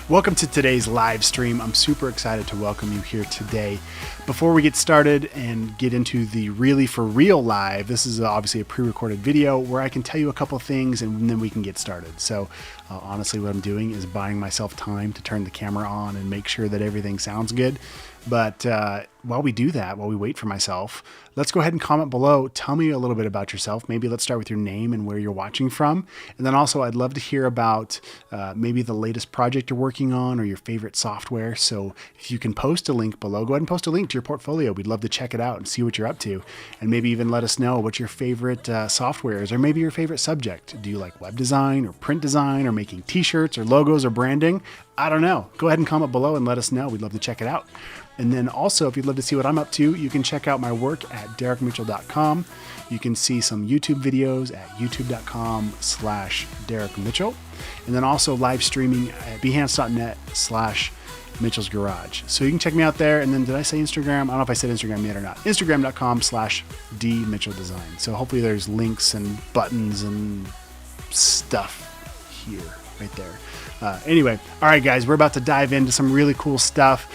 Welcome to today's live stream. I'm super excited to welcome you here today. Before we get started and get into the really for real live, this is obviously a pre-recorded video where I can tell you a couple things and then we can get started. So honestly, what I'm doing is buying myself time to turn the camera on and make sure that everything sounds good. But while we do that, while we wait for myself, let's go ahead and comment below. Tell me a little bit about yourself. Maybe let's start with your name and where you're watching from. And then also I'd love to hear about maybe the latest project you're working on or your favorite software. So if you can post a link below, go ahead and post a link to your portfolio. We'd love to check it out and see what you're up to. And maybe even let us know what your favorite software is or maybe your favorite subject. Do you like web design or print design or making t-shirts or logos or branding? I don't know. Go ahead and comment below and let us know. We'd love to check it out. And then also, if you'd love to see what I'm up to, you can check out my work at derekmitchell.com. You can see some YouTube videos at youtube.com/DerekMitchell. And then also live streaming at behance.net/Mitchell's Garage. So you can check me out there. And then did I say Instagram? I don't know if I said Instagram yet or not. Instagram.com/DMitchellDesign. So hopefully there's links and buttons and stuff here, right there. Anyway, all right, guys, we're about to dive into some really cool stuff.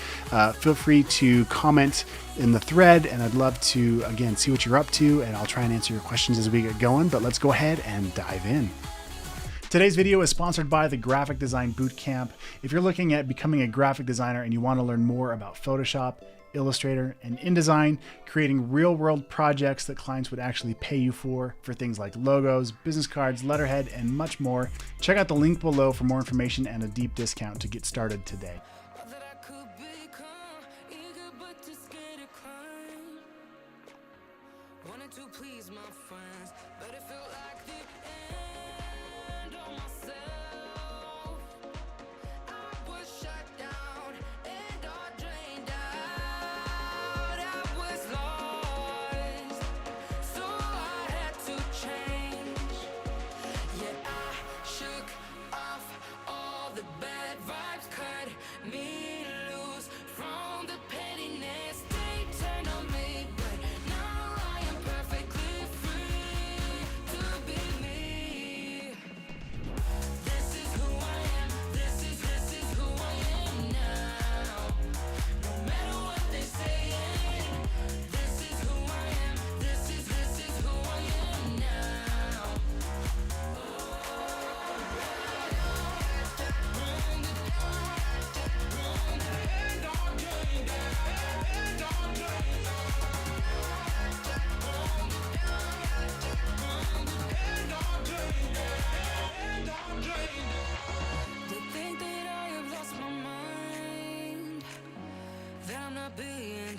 Feel free to comment in the thread, and I'd love to, again, see what you're up to, and I'll try and answer your questions as we get going, but let's go ahead and dive in. Today's video is sponsored by the Graphic Design Bootcamp. If you're looking at becoming a graphic designer and you want to learn more about Photoshop, Illustrator, and InDesign, creating real-world projects that clients would actually pay you for things like logos, business cards, letterhead, and much more. Check out the link below for more information and a deep discount to get started today.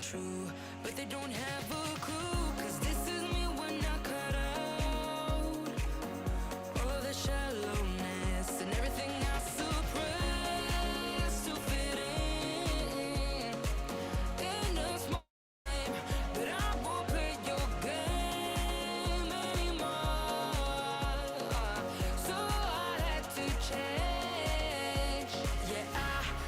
True, but they don't have a clue, 'cause this is me when I cut out all the shallowness and everything I suppress to fit in a small game, but I won't play your game anymore, so I had to change. Yeah, I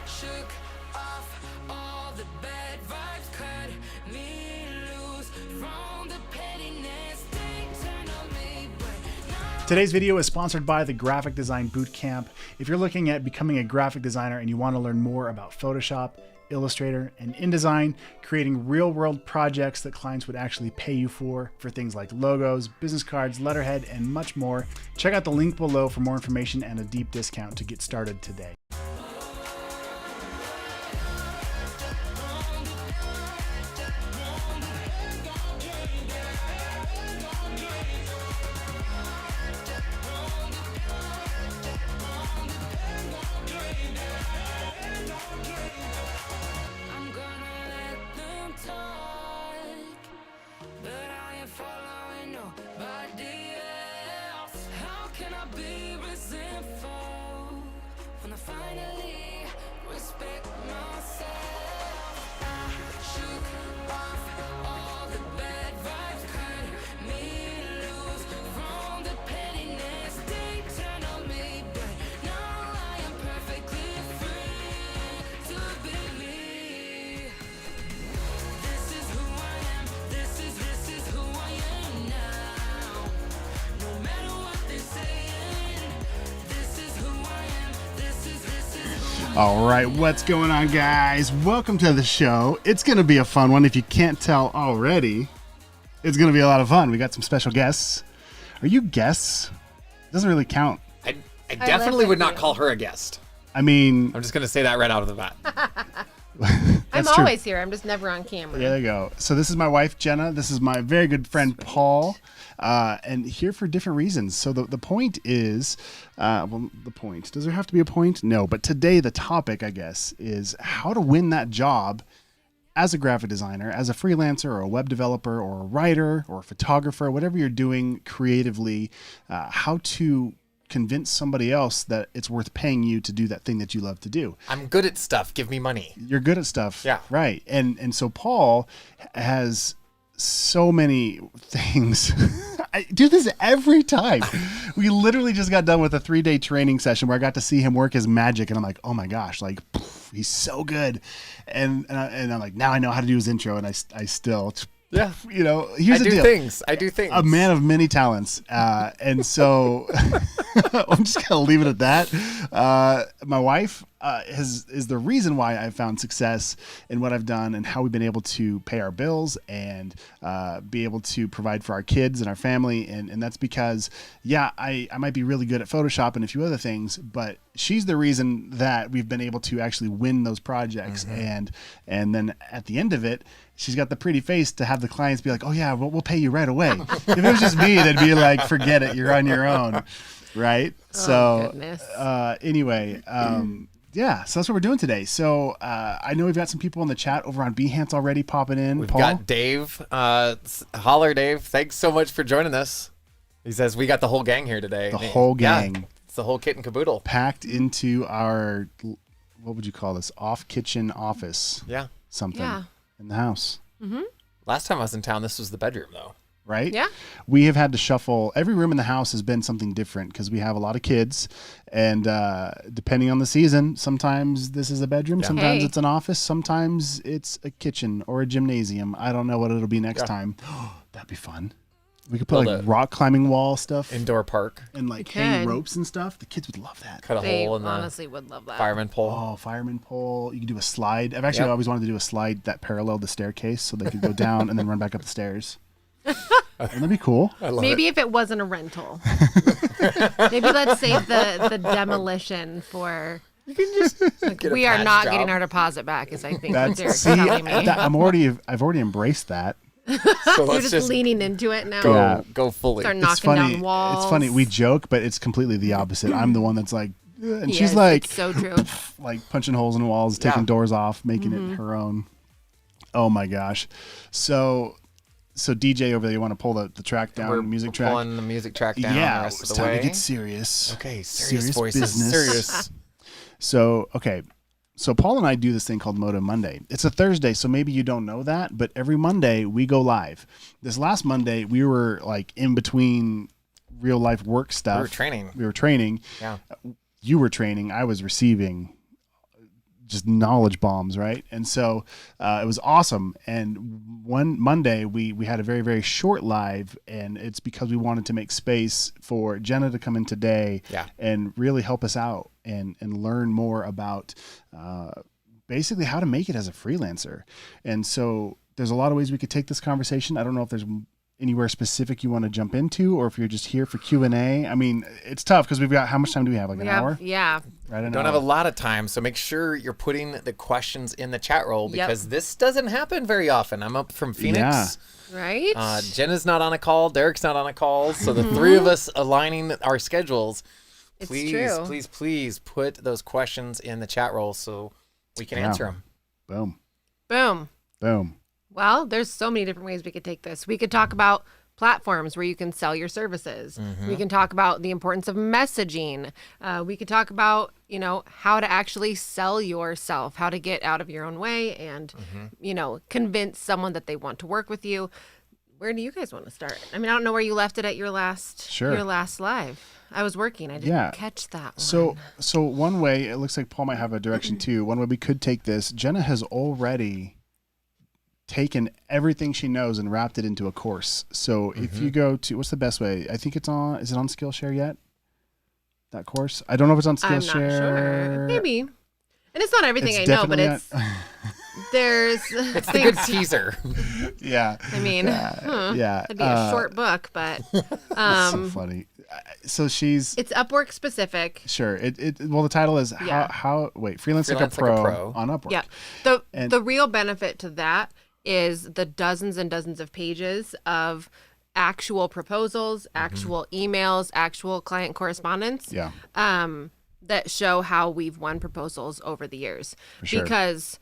shook off all the bad vibes, cut me loose from the pettiness. They turn on me, but now Today's video is sponsored by the Graphic Design Bootcamp. If you're looking at becoming a graphic designer and you want to learn more about Photoshop, Illustrator, and InDesign, creating real-world projects that clients would actually pay you for things like logos, business cards, letterhead, and much more, check out the link below for more information and a deep discount to get started today. I'm gonna let them talk, but I ain't following nobody else. How can I be resentful when I find All right, what's going on, guys? Welcome to the show. It's going to be a fun one. If you can't tell already, it's going to be a lot of fun. We got some special guests. Are you guests? Doesn't really count. I definitely would not call her a guest. I mean, I'm just going to say that right out of the bat. I'm always here. I'm just never on camera. There you go. So this is my wife, Jenna. This is my very good friend, Paul. And here for different reasons. So the point is, the point. Does there have to be a point? No. But today the topic, I guess, is how to win that job as a graphic designer, as a freelancer or a web developer or a writer or a photographer, whatever you're doing creatively, how to convince somebody else that it's worth paying you to do that thing that you love to do. I'm good at stuff. Give me money. You're good at stuff. Yeah. Right. And so Paul has so many things. I do this every time. We literally just got done with a 3-day training session where I got to see him work his magic, and I'm like, oh my gosh, like he's so good. And I'm like, now I know how to do his intro, and I still, Yeah. you know, here's the deal. I do things. A man of many talents. And so I'm just going to leave it at that. My wife is the reason why I've found success in what I've done and how we've been able to pay our bills and be able to provide for our kids and our family. And that's because, yeah, I might be really good at Photoshop and a few other things, but she's the reason that we've been able to actually win those projects. And then at the end of it, she's got the pretty face to have the clients be like, oh yeah, we'll pay you right away. If it was just me, they'd be like, forget it, you're on your own. Right. So anyway, yeah, so that's what we're doing today. So I know we've got some people in the chat over on Behance already popping in. We've Paul? got Dave. Holler, Dave. Thanks so much for joining us. He says we got the whole gang here today. The whole gang. Yeah, it's the whole kit and caboodle. Packed into our, what would you call this? Off kitchen office. Yeah. Something Yeah. in the house. Last time I was in town, this was the bedroom, though. Right? Yeah. We have had to shuffle. Every room in the house has been something different because we have a lot of kids. And depending on the season, sometimes this is a bedroom, sometimes Hey. it's an office, sometimes it's a kitchen or a gymnasium. I don't know what it'll be next time. That'd be fun. We could put Build like a rock climbing wall stuff Indoor park. and like We hang could. ropes and stuff. The kids would love that. Cut a They hole in the honestly would love that. fireman pole. Oh, fireman pole. You can do a slide. I've actually Yep. always wanted to do a slide that paralleled the staircase so they could go down and then run back up the stairs. Wouldn't that be cool? I love Maybe if it wasn't a rental. Maybe let's save the demolition for. Get a We are patch not job. getting our deposit back, is I think what That's Derek's see, telling me. I've already embraced that. So You're let's just leaning into it now. go, Yeah. go fully. Start It's knocking funny. down walls. It's funny. We joke, but it's completely the opposite. I'm the one that's like, "Ugh," and Yes, she's like, it's so true. like punching holes in walls, taking Yeah. doors off, making it her own. Oh my gosh. So DJ over there, you want to pull the track down, We're music track? pulling the music track down Yeah, the rest it's of the time way. to get serious. Okay, serious voices. business. Serious. So, okay. So Paul and I do this thing called Moto Monday. It's a Thursday, so maybe you don't know that, but every Monday we go live. This last Monday, we were like in between real life work stuff. We were training. Yeah. Yeah. You were training. I was receiving just knowledge bombs, right? And so it was awesome. And one Monday we had a very, very short live, and it's because we wanted to make space for Jenna to come in today Yeah. and really help us out and learn more about basically how to make it as a freelancer. And so there's a lot of ways we could take this conversation. I don't know if there's anywhere specific you want to jump into, or if you're just here for Q&A. I mean, it's tough because we've got, how much time do we have? Like an hour? Yeah. Right, an Don't hour. have a lot of time, so make sure you're putting the questions in the chat roll Yep. because this doesn't happen very often. I'm up from Phoenix. Yeah. Right? Jenna's not on a call. Derek's not on a call. So the three of us aligning our schedules. It's Please, true. please put those questions in the chat roll so we can Yeah. answer them. Boom. Boom. Boom. Well, there's so many different ways we could take this. We could talk about platforms where you can sell your services. We can talk about the importance of messaging. We could talk about, how to actually sell yourself, how to get out of your own way and, convince someone that they want to work with you. Where do you guys want to start? I mean, I don't know where you left it at your last live. I was working. I didn't catch that one. So one way, it looks like Paul might have a direction too. One way we could take this, Jenna has already taken everything she knows and wrapped it into a course. So if you go to, what's the best way? I think is it on Skillshare yet? That course? I don't know if it's on I'm Skillshare. not sure. Maybe. And it's not everything It's I know, but definitely there's It's the good teaser. yeah. I mean, Yeah. that'd be a short book, but So funny. So she's it's Upwork specific. sure. Well, the title is Yeah. freelance like a pro on Upwork. Yeah. The real benefit to that is the dozens and dozens of pages of actual proposals, actual emails, actual client correspondence. Yeah. That show how we've won proposals over the years. sure. Because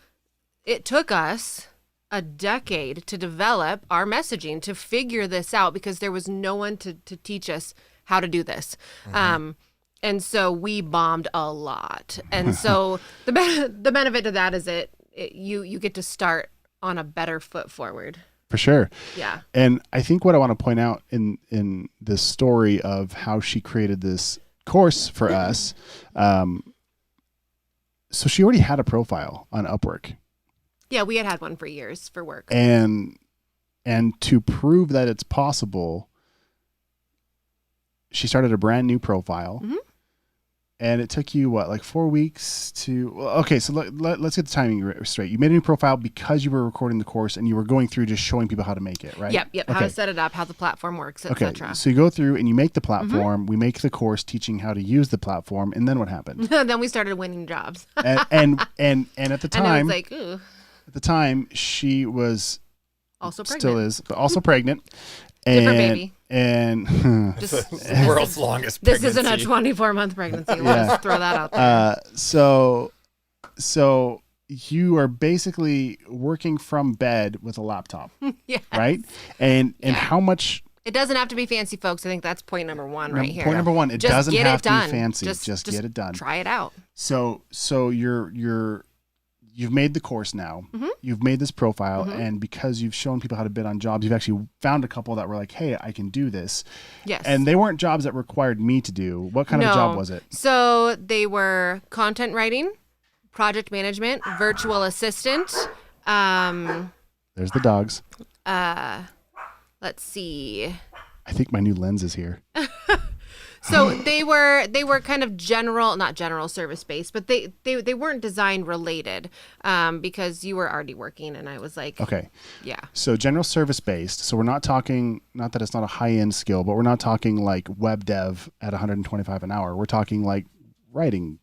it took us a decade to develop our messaging, to figure this out, because there was no one to teach us how to do this. And so we bombed a lot. And so the benefit to that is you get to start on a better foot forward. For sure. Yeah. And I think what I want to point out in this story of how she created this course for us, so she already had a profile on Upwork. Yeah, we had one for years for work. And to prove that it's possible, she started a brand new profile. And it took you what, like 4 weeks to, okay, so let's get the timing straight. You made a new profile because you were recording the course and you were going through just showing people how to make it, right? Yep. How Okay. to set it up, how the platform works, Okay, etc. so you go through and you make the platform. We make the course teaching how to use the platform, and then what happened? Then we started winning jobs. and at the And it time, was like, ooh, she was also pregnant. still is, but also pregnant. Different baby. And Just, The world's longest this pregnancy. isn't a 24-month pregnancy. We'll Yeah. just throw that out there. So you are basically working from bed with a laptop, Yeah. right? And how much? It doesn't have to be fancy, folks. I think that's point number one right here. Point number one, it Just doesn't get have it to done. be fancy. Just get it done. Try it out. So you've made the course now. You've made this profile, and because you've shown people how to bid on jobs, you've actually found a couple that were like, "Hey, I can do this." Yes. And they weren't jobs that required me to do. What kind of a job was it? So they were content writing, project management, virtual assistant. There's the dogs. Let's see. I think my new lens is here. So they were kind of not general service based, but they weren't design related, because you were already working, and I was like, Okay. yeah. So general service based. So we're not talking, not that it's not a high end skill, but we're not talking like web dev at 125 an hour. We're talking like writing,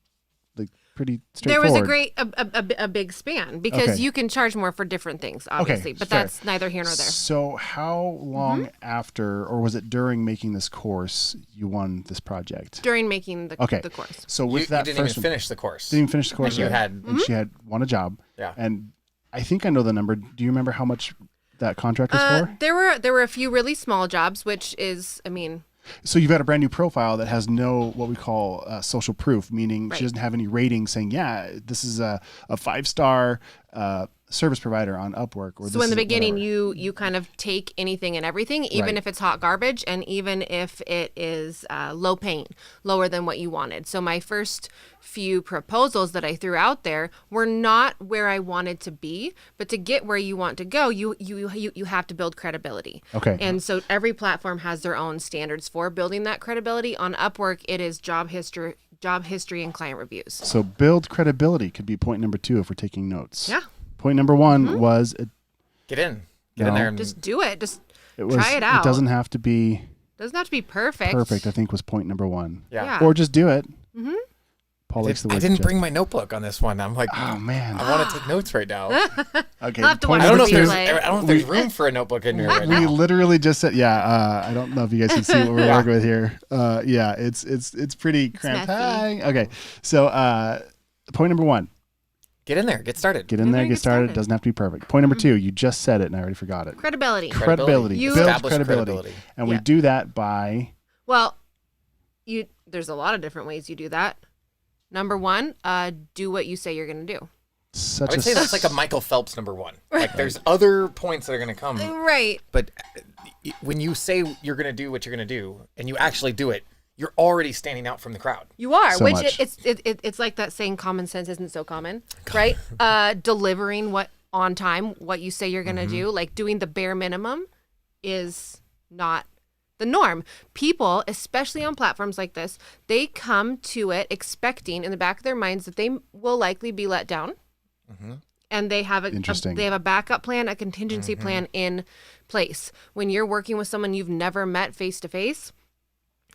like pretty There straightforward. was a big span, because Okay. you can charge more for different things, obviously, but fair. that's neither here nor there. So how long after, or was it during making this course, you won this project? During making the Okay. course. So You, with you that didn't first even finish the course. didn't even finish the course You yet. had- and she had won a job. Yeah. And I think I know the number. Do you remember how much that contract was for? There were a few really small jobs, which is, I mean, So you've got a brand new profile that has no what we call social proof, meaning Right. she doesn't have any rating saying, yeah, this is a 5-star service provider on Upwork. Or so this in the is beginning, whatever. you kind of take anything and everything, even Right. if it's hot garbage, and even if it is low paying, lower than what you wanted. So my first few proposals that I threw out there were not where I wanted to be, but to get where you want to go, you have to build credibility. Okay. And so every platform has their own standards for building that credibility. On Upwork, it is job history, and client reviews. So build credibility could be point number 2 if we're taking notes. Yeah. Point number 1 was Get in. Get No. in there. And Just do it. Just it try it out. It doesn't have to be doesn't have to be perfect. perfect. I think was point number 1. yeah. Yeah. Or just do it. Paul likes the way I didn't bring my notebook on this one. I'm like, Oh man. I want to take notes right now. Okay. I'll have to point watch I don't know the if there's. replay. I don't know if there's room for a notebook in here right We now. literally just said, I don't know if you guys can see what we're Yeah. working with here. Yeah, it's pretty cramped. messy. Hi. Okay. So, point number 1, Get in there. Get started. get in there, there, get get started. It started. doesn't have to be perfect. Point number 2, you just said it and I already forgot it. Credibility. Credibility. You- Build Establish credibility. And we Yeah. do that by, Well, there's a lot of different ways you do that. Number 1, do what you say you're going to do. such I would say that's like a Michael Phelps number 1. Like there's other points that are going to come, Right. but when you say you're going to do what you're going to do and you actually do it, you're already standing out from the crowd. You are, So which much. it's like that saying common sense isn't so common, right? Delivering what on time, what you say you're going to do, like doing the bare minimum is not the norm. People, especially on platforms like this, they come to it expecting in the back of their minds that they will likely be let down. And they have Interesting. they have a backup plan, a contingency plan in place. When you're working with someone you've never met face to face,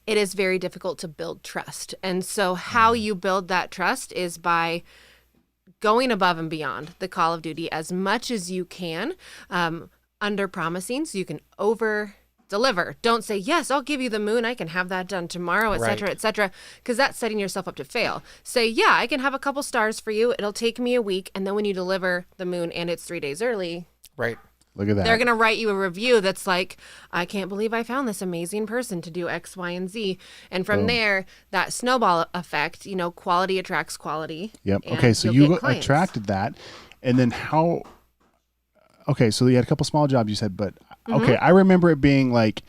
it is very difficult to build trust. And so how you build that trust is by going above and beyond the call of duty as much as you can, under promising, so you can over deliver. Don't say, yes, I'll give you the moon. I can have that done tomorrow, et cetera, et cetera, because that's setting yourself up to fail. Say, yeah, I can have a couple stars for you. It'll take me a week. And then when you deliver the moon and it's 3 days early, Right. Look at that. they're going to write you a review that's like, I can't believe I found this amazing person to do X, Y, and Z. And from there, that snowball effect, you know, quality attracts quality. Yep. and Okay. So you'll you get clients. attracted that. And then how, okay. So you had a couple small jobs you said, but okay. I remember it being like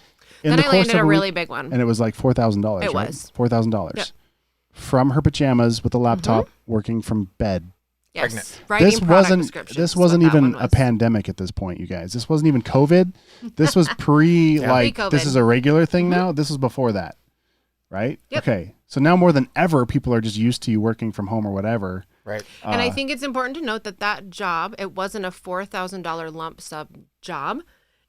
in Then the I course landed of a week, really big one. and it was like $4,000. It right? was. $4,000 Yep. from her pajamas with a laptop working from bed. Yes. Pregnant. Writing This product wasn't descriptions this is wasn't what that even one a was. pandemic at this point, you guys. This wasn't even COVID. This was pre like Pre-COVID. this is a regular thing now. This was before that. Right? Yep. Okay. So now more than ever people are just used to you working from home or whatever. Right. And I think it's important to note that that job, it wasn't a $4,000 lump sum job.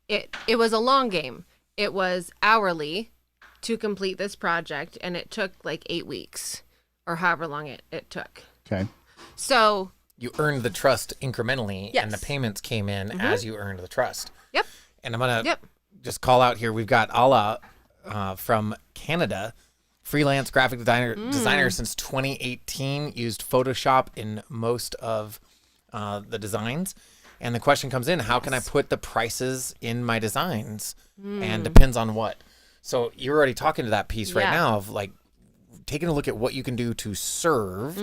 It was a long game. It was hourly to complete this project, and it took like 8 weeks or however long it took. Okay. So, You earned the trust incrementally, and the Yes. payments came in as you earned the trust. yep. And I'm going to Yep. just call out here. We've got Ala from Canada, freelance graphic designer since 2018, used Photoshop in most of the designs. And the question comes in, how can I put the prices in my designs? And depends on what. So you're already talking to that piece right Yeah. now of like taking a look at what you can do to serve,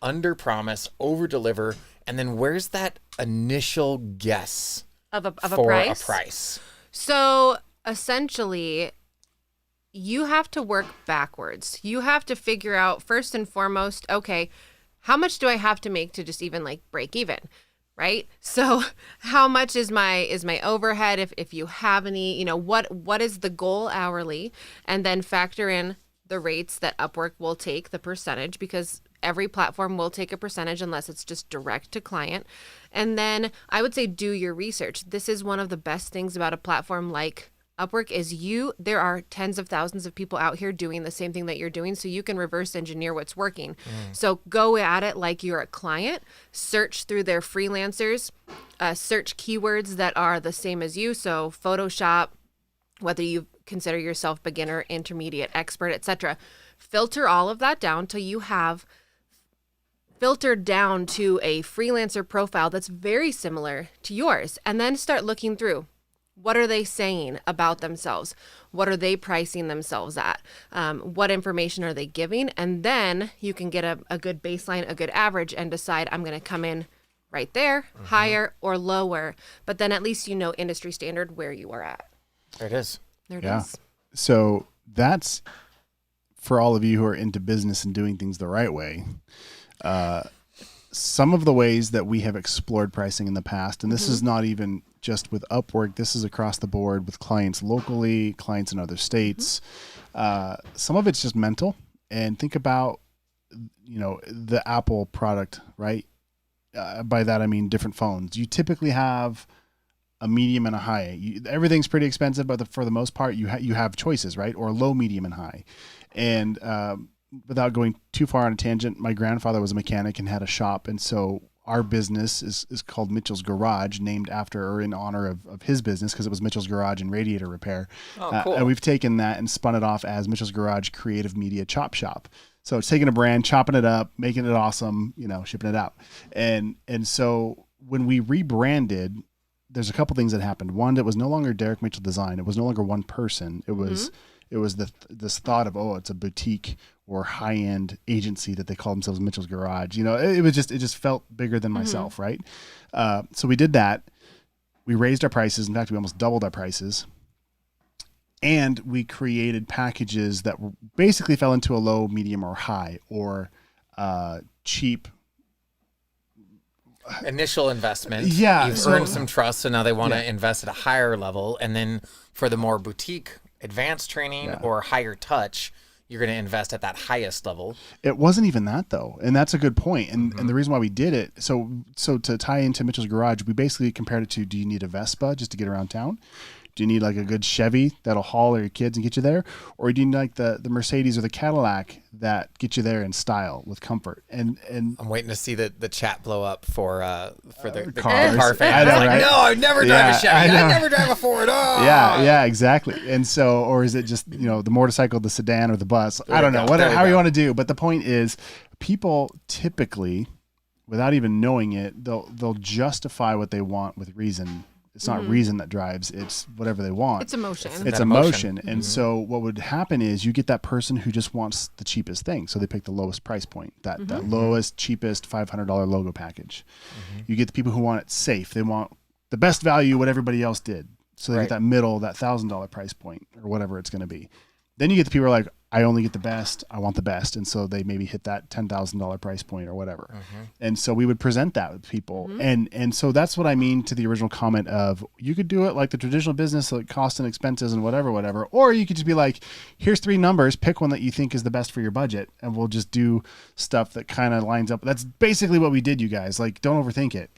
under promise, over deliver, and then where's that initial guess Of a for price. a price? So essentially, you have to work backwards. You have to figure out first and foremost, okay, how much do I have to make to just even like break even? Right? So how much is my overhead if you have any, you know, what is the goal hourly? And then factor in the rates that Upwork will take, the percentage, because every platform will take a percentage unless it's just direct to client. And then I would say do your research. This is one of the best things about a platform like Upwork is there are tens of thousands of people out here doing the same thing that you're doing, so you can reverse engineer what's working. So go at it like you're a client, search through their freelancers, search keywords that are the same as you. So Photoshop, whether you consider yourself beginner, intermediate, expert, etc. Filter all of that down till you have filtered down to a freelancer profile that's very similar to yours, and then start looking through. What are they saying about themselves? What are they pricing themselves at? What information are they giving? And then you can get a good baseline, a good average, and decide I'm going to come in right there, higher or lower. But then at least you know industry standard where you are at. There it is. There it Yeah. is. So that's for all of you who are into business and doing things the right way. Some of the ways that we have explored pricing in the past, and this is not even just with Upwork, this is across the board with clients locally, clients in other states. Some of it's just mental. And think about, you know, the Apple product, right? By that, I mean different phones. You typically have a medium and a high. Everything's pretty expensive, but for the most part, you have choices, right? Or low, medium, and high. And without going too far on a tangent, my grandfather was a mechanic and had a shop, and so our business is called Mitchell's Garage, named after or in honor of his business, because it was Mitchell's Garage and Radiator Repair. Oh, cool. And we've taken that and spun it off as Mitchell's Garage Creative Media Chop Shop. So it's taking a brand, chopping it up, making it awesome, you know, shipping it out. And so when we rebranded, there's a couple things that happened. One, it was no longer Derek Mitchell Design. It was no longer one person. It was this thought of, oh, it's a boutique or high-end agency that they call themselves Mitchell's Garage. You know, it just felt bigger than myself, right? So we did that. We raised our prices. In fact, we almost doubled our prices. And we created packages that basically fell into a low, medium, or high, or cheap. Initial investment. Yeah, You've so- earned some trust, so now they want to Yeah. invest at a higher level. And then for the more boutique advanced training or higher touch, you're going to invest at that highest level. It wasn't even that though. And that's a good point. And the reason why we did it, so to tie into Mitchell's Garage, we basically compared it to, do you need a Vespa just to get around town? Do you need like a good Chevy that'll haul your kids and get you there? Or do you need like the Mercedes or the Cadillac that get you there in style with comfort? And I'm waiting to see the chat blow up for the cars. car fans. I know, Like, right? no, I'd never drive a Chevy. I know. I'd never drive a Ford. Oh. Yeah, exactly. And so, or is it just, the motorcycle, the sedan, or the bus? I don't know, whatever, however you want to do. But the point is, people typically, without even knowing it, they'll justify what they want with reason. It's not reason that drives, it's whatever they want. It's emotion. It's that emotion. emotion. And so what would happen is you get that person who just wants the cheapest thing. So they pick the lowest price point, that lowest, cheapest $500 logo package. You get the people who want it safe. They want the best value, what everybody else did. So they get that middle, that $1,000 price point or whatever it's going to be. Then you get the people who are like, I only get the best. I want the best. And so they maybe hit that $10,000 price point or whatever. And so we would present that with people. And so that's what I mean to the original comment of, you could do it like the traditional business, like cost and expenses and whatever. Or you could just be like, here's 3 numbers, pick one that you think is the best for your budget. And we'll just do stuff that kind of lines up. That's basically what we did, you guys. Like, don't overthink it.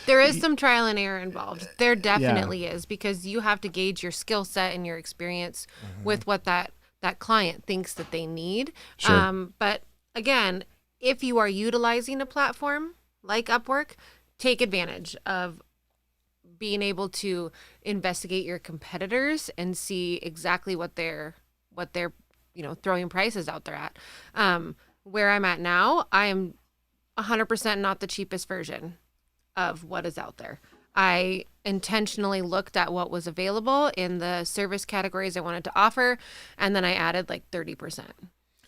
There is some trial and error involved. There definitely is, because you have to gauge your skill set and your experience with what that client thinks that they need. Sure. But again, if you are utilizing a platform like Upwork, take advantage of being able to investigate your competitors and see exactly what they're throwing prices out there at. Where I'm at now, I am 100% not the cheapest version of what is out there. I intentionally looked at what was available in the service categories I wanted to offer, and then I added like 30%.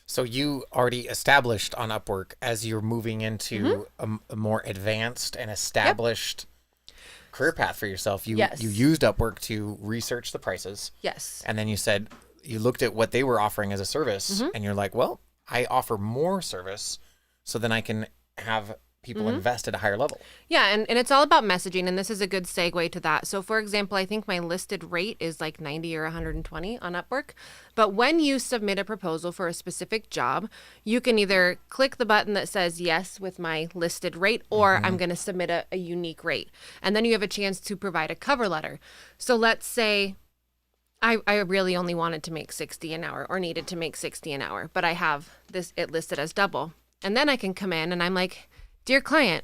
So you already established on Upwork as you're moving into a more advanced and established career path for yourself. You used Upwork to research the prices. Yes. And then you said you looked at what they were offering as a service, and you're like, well, I offer more service, so then I can have people invest at a higher level. Yeah, and it's all about messaging, and this is a good segue to that. So for example, I think my listed rate is like 90 or 120 on Upwork. But when you submit a proposal for a specific job, you can either click the button that says yes with my listed rate, or I'm going to submit a unique rate. And then you have a chance to provide a cover letter. So let's say I really only wanted to make 60 an hour or needed to make 60 an hour, but I have it listed as double. And then I can come in and I'm like, dear client,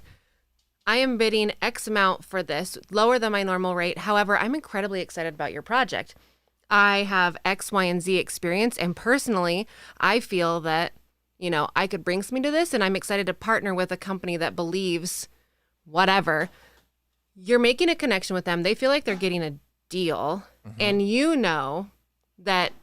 I am bidding X amount for this, lower than my normal rate. However, I'm incredibly excited about your project. I have X, Y, and Z experience. And personally, I feel that, I could bring something to this, and I'm excited to partner with a company that believes whatever. You're making a connection with them. They feel like they're getting a deal, and you know that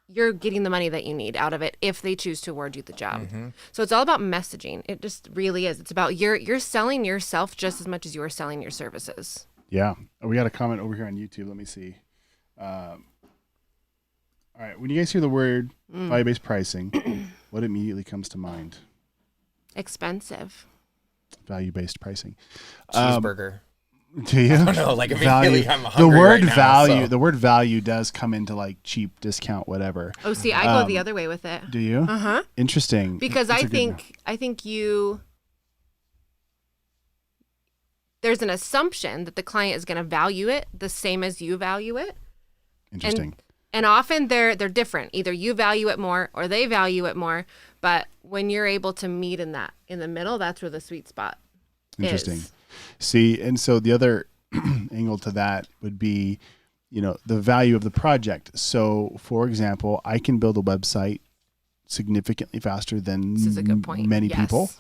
you're getting the money that you need out of it if they choose to award you the job. So it's all about messaging. It just really is. It's about you're selling yourself just as much as you are selling your services. Yeah. We got a comment over here on YouTube. Let me see. All right. When you guys hear the word value-based pricing, what immediately comes to mind? Expensive. Value-based pricing. Cheeseburger. Do you? I don't know, like immediately I'm hungry the word right now, value, so. the word value does come into like cheap, discount, whatever. Oh, see, I go the other way with it. Do you? Interesting. Because That's I a good- think there's an assumption that the client is going to value it the same as you value it. Interesting. And often they're different. Either you value it more or they value it more. But when you're able to meet in the middle, that's where the sweet spot Interesting. is. See, and so the other angle to that would be, the value of the project. So, for example, I can build a website significantly faster than This is a good point. many Yes. people.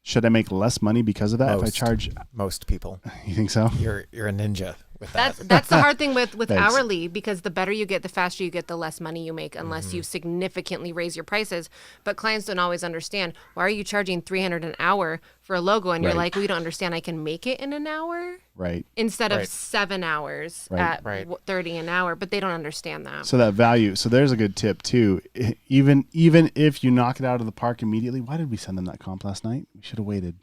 Should I make less money because of that if I charge? Most people. You think so? You're a ninja with that. That's the hard thing with Thanks. hourly, because the better you get, the faster you get, the less money you make, unless you significantly raise your prices. But clients don't always understand, why are you charging $300 an hour for a logo? And you're Right. like, well, you don't understand. I can make it in an hour Right. instead of Right. 7 hours Right. at Right. 30 an hour. But they don't understand that. So that value. So there's a good tip too. Even if you knock it out of the park immediately, why did we send them that comp last night? We should have waited.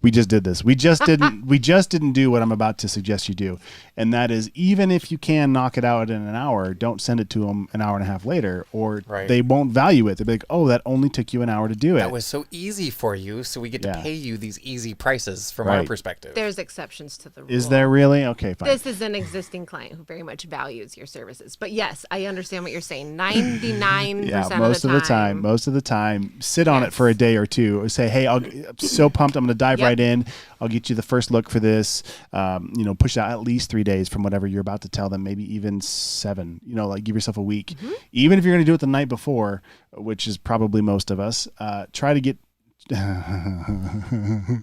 We just did this. We just didn't do what I'm about to suggest you do. And that is, even if you can knock it out in an hour, don't send it to them an hour and a half later, or Right. they won't value it. They'll be like, oh, that only took you an hour to do it. That was so easy for you, so we get to Yeah. pay you these easy prices from our Right. perspective. There's exceptions to the rule. Is there really? Okay, fine. This is an existing client who very much values your services. But yes, I understand what you're saying. 99% Yeah, of the time. most of the time, sit on it for a day or two. Or say, hey, I'm so pumped, I'm going to dive Yep. right in. I'll get you the first look for this. Push out at least 3 days from whatever you're about to tell them, maybe even 7. Like give yourself a week. Mm-hmm. Even if you're going to do it the night before, which is probably most of us, try to get.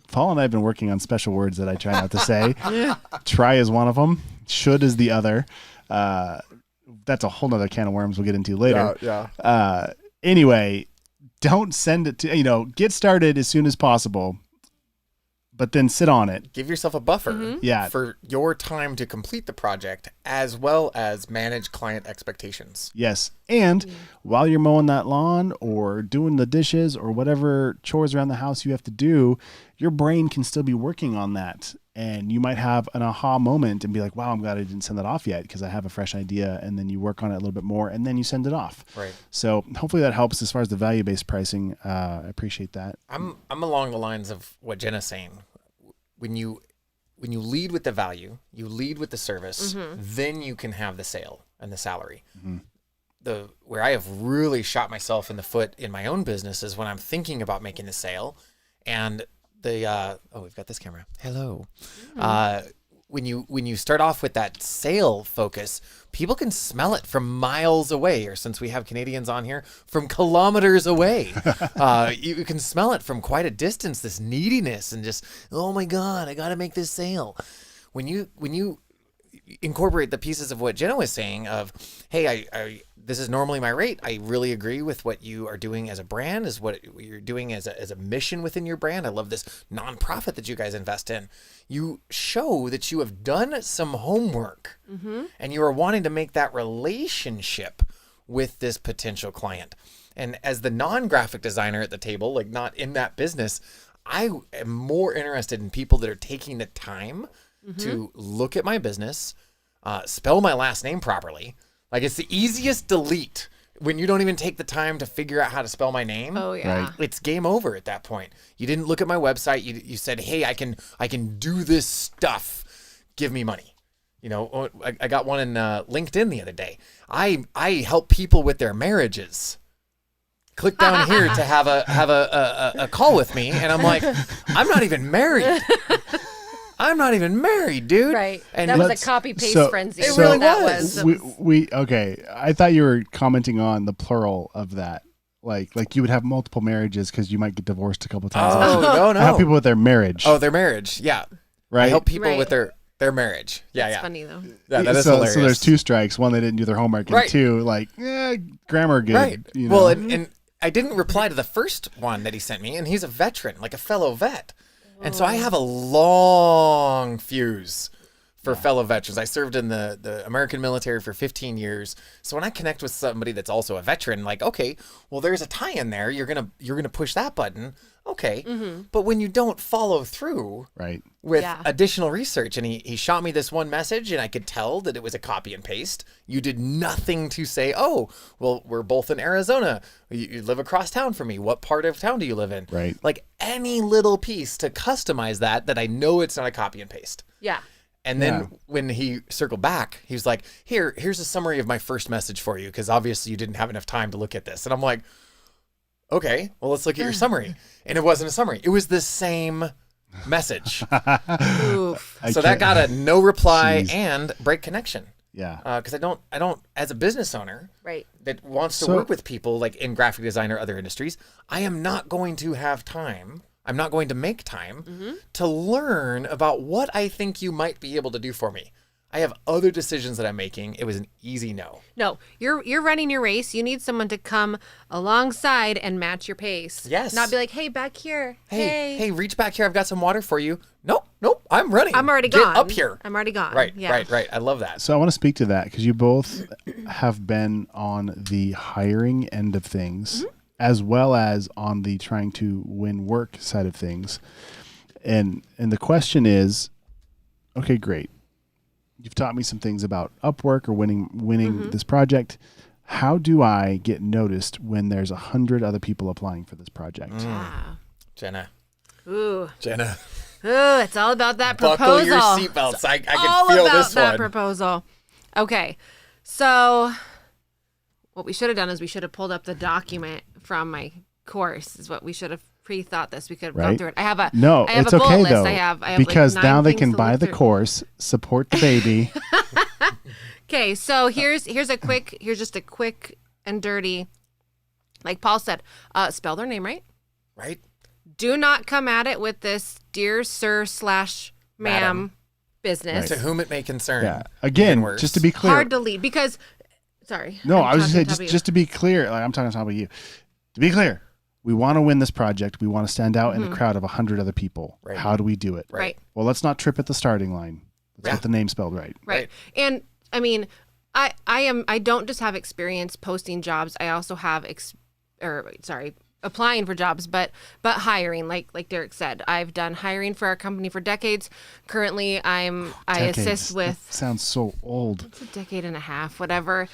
Paul and I have been working on special words that I try not to say. Try is one of them. Should is the other. That's a whole nother can of worms we'll get into later. Yeah. Anyway, don't send it to, get started as soon as possible, but then sit on it. Give yourself a buffer Mm-hmm. Yeah. for your time to complete the project, as well as manage client expectations. Yes. And while you're mowing that lawn or doing the dishes or whatever chores around the house you have to do, your brain can still be working on that. And you might have an aha moment and be like, wow, I'm glad I didn't send that off yet because I have a fresh idea. And then you work on it a little bit more and then you send it off. Right. So hopefully that helps as far as the value-based pricing. I appreciate that. I'm along the lines of what Jenna's saying. When you lead with the value, you lead with the service, then you can have the sale and the salary. Where I have really shot myself in the foot in my own business is when I'm thinking about making the sale, and we've got this camera. Hello. When you start off with that sale focus, people can smell it from miles away, or since we have Canadians on here, from kilometers away. You can smell it from quite a distance, this neediness and just, oh my God, I got to make this sale. When you incorporate the pieces of what Jenna was saying of, hey, I this is normally my rate. I really agree with what you are doing as a brand, is what you're doing as a mission within your brand. I love this nonprofit that you guys invest in. You show that you have done some homework and you are wanting to make that relationship with this potential client. And as the non-graphic designer at the table, like not in that business, I am more interested in people that are taking the time to look at my business, spell my last name properly. Like, it's the easiest delete when you don't even take the time to figure out how to spell my name. Oh, yeah. Right. It's game over at that point. You didn't look at my website. You said, hey, I can do this stuff. Give me money. I got one in LinkedIn the other day. I help people with their marriages. Click down here to have a call with me, and I'm like, I'm not even married. I'm not even married, dude. Right. And That was a let's- copy paste so- frenzy. It is what really that was. That Okay. I thought you were commenting on the plural of that. Like you would have multiple marriages because you might get divorced a couple times. Oh, no. I help people with their marriage. Oh, their marriage. Yeah. right. I help people Right. with their marriage. Yeah, That's yeah. funny, though. Yeah, that is so, hilarious. so there's 2 strikes. One, they didn't do their homework, and Right. 2, grammar good. Right. You know? Well, and I didn't reply to the first one that he sent me, and he's a veteran, like a fellow vet. And so I have a long fuse for fellow veterans. I served in the American military for 15 years. So when I connect with somebody that's also a veteran, like, okay, well, there's a tie in there. You're gonna push that button. Okay. But when you don't follow through right. with Yeah. additional research, and he shot me this one message, and I could tell that it was a copy and paste. You did nothing to say, oh, well, we're both in Arizona. You live across town from me. What part of town do you live in? Right. Like any little piece to customize that I know it's not a copy and paste. Yeah. And then Yeah. when he circled back, he was like, here's a summary of my first message for you, because obviously you didn't have enough time to look at this. And I'm like, okay, well, let's look at your summary. And it wasn't a summary. It was the same message. Oof. So that got a no reply Jeez. and break connection. Yeah. Because I don't, as a business owner Right. that wants to So- work with people like in graphic design or other industries, I am not going to have time. I'm not going to make time to learn about what I think you might be able to do for me. I have other decisions that I'm making. It was an easy no. No, you're running your race. You need someone to come alongside and match your pace. Yes. Not be like, hey, back here. Hey, reach back here. I've got some water for you. Nope, I'm running. I'm already Get gone. up here. I'm already gone. Right, Yeah. right. I love that. So I want to speak to that because you both have been on the hiring end of things as well as on the trying to win work side of things. And the question is, okay, great. You've taught me some things about Upwork or winning this project. How do I get noticed when there's 100 other people applying for this project? Jenna. Ooh. Jenna. Ooh, it's all about that proposal. Buckle your seatbelts. I can all feel about this that one. proposal. Okay. So what we should have done is we should have pulled up the document from my course is what we should have pre-thought this. We could have gone Right. through it. I have a It's bullet okay list. though, I have because like 9 now they things can to buy look the through. course, support the baby. Okay, so here's just a quick and dirty, like Paul said, spell their name right. Right? Do not come at it with this dear sir / ma'am Madam. business. To whom it may concern. Yeah. Again, Even worse. just to be clear. Hard to lead because, sorry. No, I'm I was just talking saying, top of just to be clear, like I'm talking about you. To be clear, we want to win this project. We want to stand out in a crowd of 100 other people. Right. How do we do it? you. Right. Well, let's not trip at the starting line. Let's Yeah. get the name spelled right. Right. And I mean, I don't just have experience posting jobs. I also have applying for jobs, but hiring, like Derek said. I've done hiring for our company for decades. Currently, I Decades. assist with That sounds so old. a decade and a half, whatever.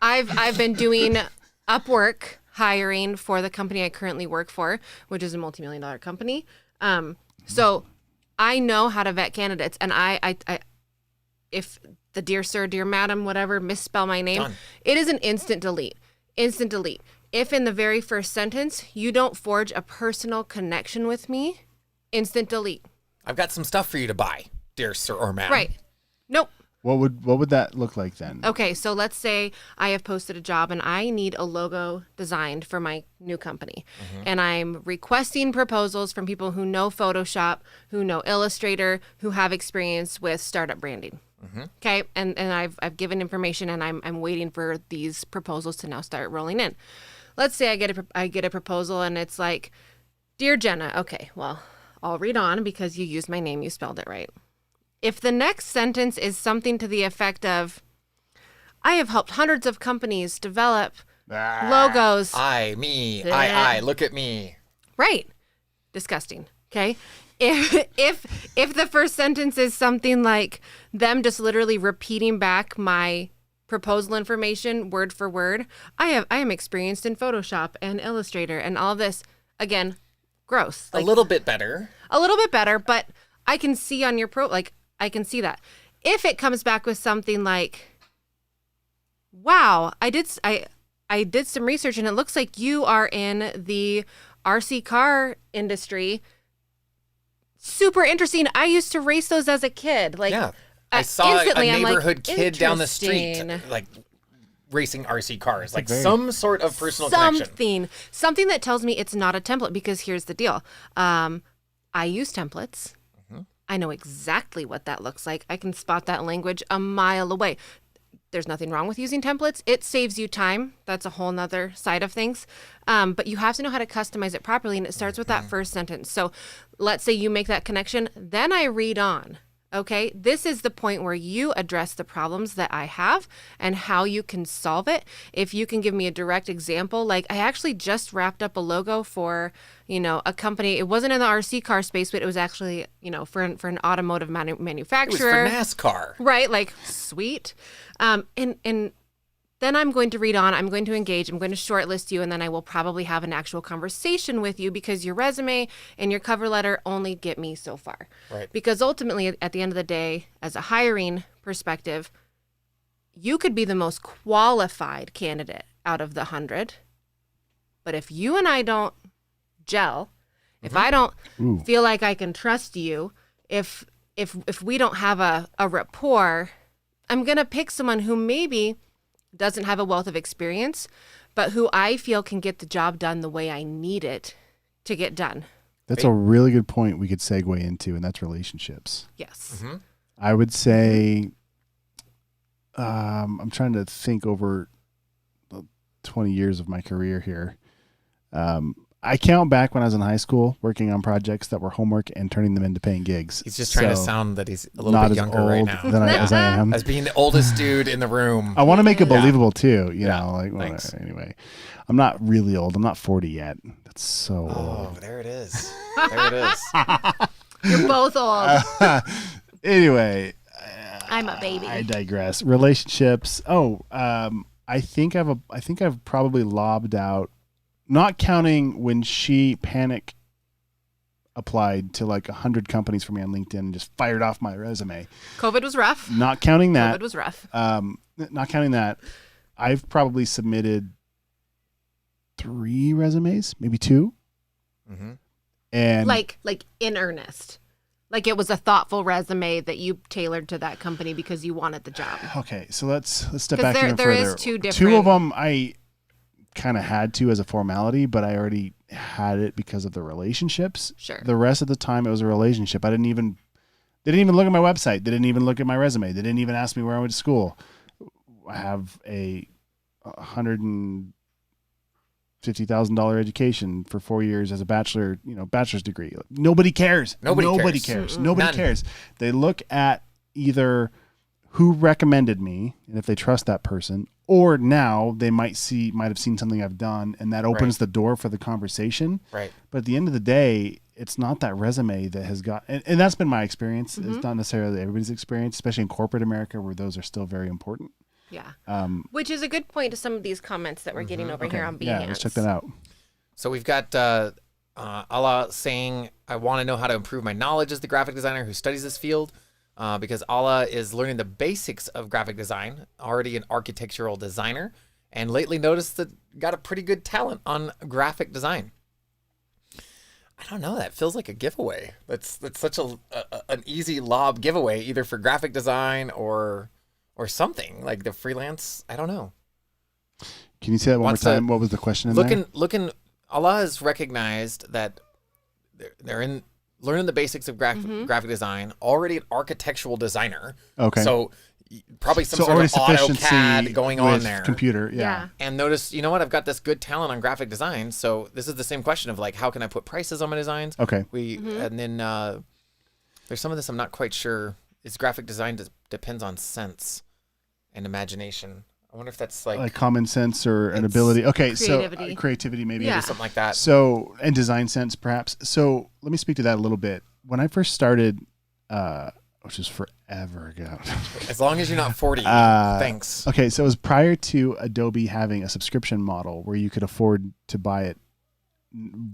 I've been doing Upwork hiring for the company I currently work for, which is a multi-million-dollar company. So I know how to vet candidates, and I if the dear sir, dear madam, whatever, misspell my name, Done. it is an instant delete. Instant delete. If in the very first sentence you don't forge a personal connection with me, instant delete. I've got some stuff for you to buy, dear sir or ma'am. Right. Nope. What would that look like then? Okay, so let's say I have posted a job and I need a logo designed for my new company. And I'm requesting proposals from people who know Photoshop, who know Illustrator, who have experience with startup branding. Okay, and I've given information and I'm waiting for these proposals to now start rolling in. Let's say I get a proposal and it's like, "Dear Jenna," okay, well, I'll read on because you used my name, you spelled it right. If the next sentence is something to the effect of, "I have helped hundreds of companies develop logos." I, look at me. Right. Disgusting. Okay. If the first sentence is something like them just literally repeating back my proposal information word for word, I am experienced in Photoshop and Illustrator and all this. Again, gross. A little bit better. A little bit better, but I can see on your I can see that. If it comes back with something like, "Wow, I did some research and it looks like you are in the RC car industry. Super interesting. I used to race those as a kid." Like, Yeah. I saw a instantly, I'm like, neighborhood kid down the street, interesting. like racing RC cars, like very- some sort of personal connection. Something that tells me it's not a template, because here's the deal. I use templates. I know exactly what that looks like. I can spot that language a mile away. There's nothing wrong with using templates. It saves you time. That's a whole nother side of things. But you have to know how to customize it properly, and it starts with that first sentence. So let's say you make that connection, then I read on. Okay, this is the point where you address the problems that I have and how you can solve it. If you can give me a direct example, like I actually just wrapped up a logo for, a company. It wasn't in the RC car space, but it was actually, for an automotive It was manufacturer. for NASCAR. Right, like sweet. And then I'm going to read on, I'm going to engage, I'm going to shortlist you, and then I will probably have an actual conversation with you, because your resume and your cover letter only get me so far. Right. Because ultimately, at the end of the day, as a hiring perspective, you could be the most qualified candidate out of the 100. But if you and I don't gel, if I don't feel like I can trust you, if we don't have a rapport, I'm going to pick someone who maybe doesn't have a wealth of experience, but who I feel can get the job done the way I need it to get done. That's a really good point we could segue into, and that's relationships. Yes. I would say, I'm trying to think over the 20 years of my career here. I count back when I was in high school working on projects that were homework and turning them into paying gigs. He's just trying to So, sound that he's a little not bit as younger old right now. as I am. As being the oldest dude in the room. I want to make it Yeah. believable too, you Yeah, know, like thanks. anyway. I'm not really old. I'm not 40 yet. That's so Oh, old. there it is. There it is. You're both old. Anyway, I'm a baby. I digress. Relationships. I think I've probably lobbed out, not counting when she panic applied to like 100 companies for me on LinkedIn and just fired off my resume. COVID was rough. Not counting that. COVID was rough. Not counting that. I've probably submitted 3 resumes, maybe 2. Mm-hmm. And Like in earnest. Like it was a thoughtful resume that you tailored to that company because you wanted the job. okay, so let's step 'Cause back even there further. is 2 Two of different- them I kind of had to as a formality, but I already had it because of the relationships. Sure. The rest of the time it was a relationship. They didn't even look at my website. They didn't even look at my resume. They didn't even ask me where I went to school. I have a $150,000 education for 4 years as a bachelor's degree. Nobody cares. Nobody cares. Mm-mm. Nobody None. cares. They look at either who recommended me and if they trust that person, or now they might have seen something I've done, and that opens the door for the conversation. Right. But at the end of the day, it's not that resume that has got, and that's been my experience. It's not necessarily everybody's experience, especially in corporate America where those are still very important. Yeah. Um, Which is a good point to some of these comments that we're getting over here on Behance. yeah, let's check that out. So we've got Allah saying, I want to know how to improve my knowledge as the graphic designer who studies this field, because Allah is learning the basics of graphic design, already an architectural designer, and lately noticed that got a pretty good talent on graphic design. I don't know. That feels like a giveaway. That's such an easy lob giveaway, either for graphic design or something like the freelance. I don't know. Can you say that one more time? What was the question in there? Looking, Allah has recognized that they're in learning the basics of graphic design, already an architectural designer. Okay. So probably some already sort of sufficiency AutoCAD going on with there. computer, yeah. And notice, you know what? I've got this good talent on graphic design. So this is the same question of like, how can I put prices on my designs? Okay. And then there's some of this I'm not quite sure. Is graphic design depends on sense and imagination. I wonder if that's like common sense or an ability. Okay, creativity. so creativity maybe. Yeah. something like that. So, and design sense perhaps. So let me speak to that a little bit. When I first started, which is forever ago. As long as you're not 40, thanks. Okay, so it was prior to Adobe having a subscription model where you could afford to buy it.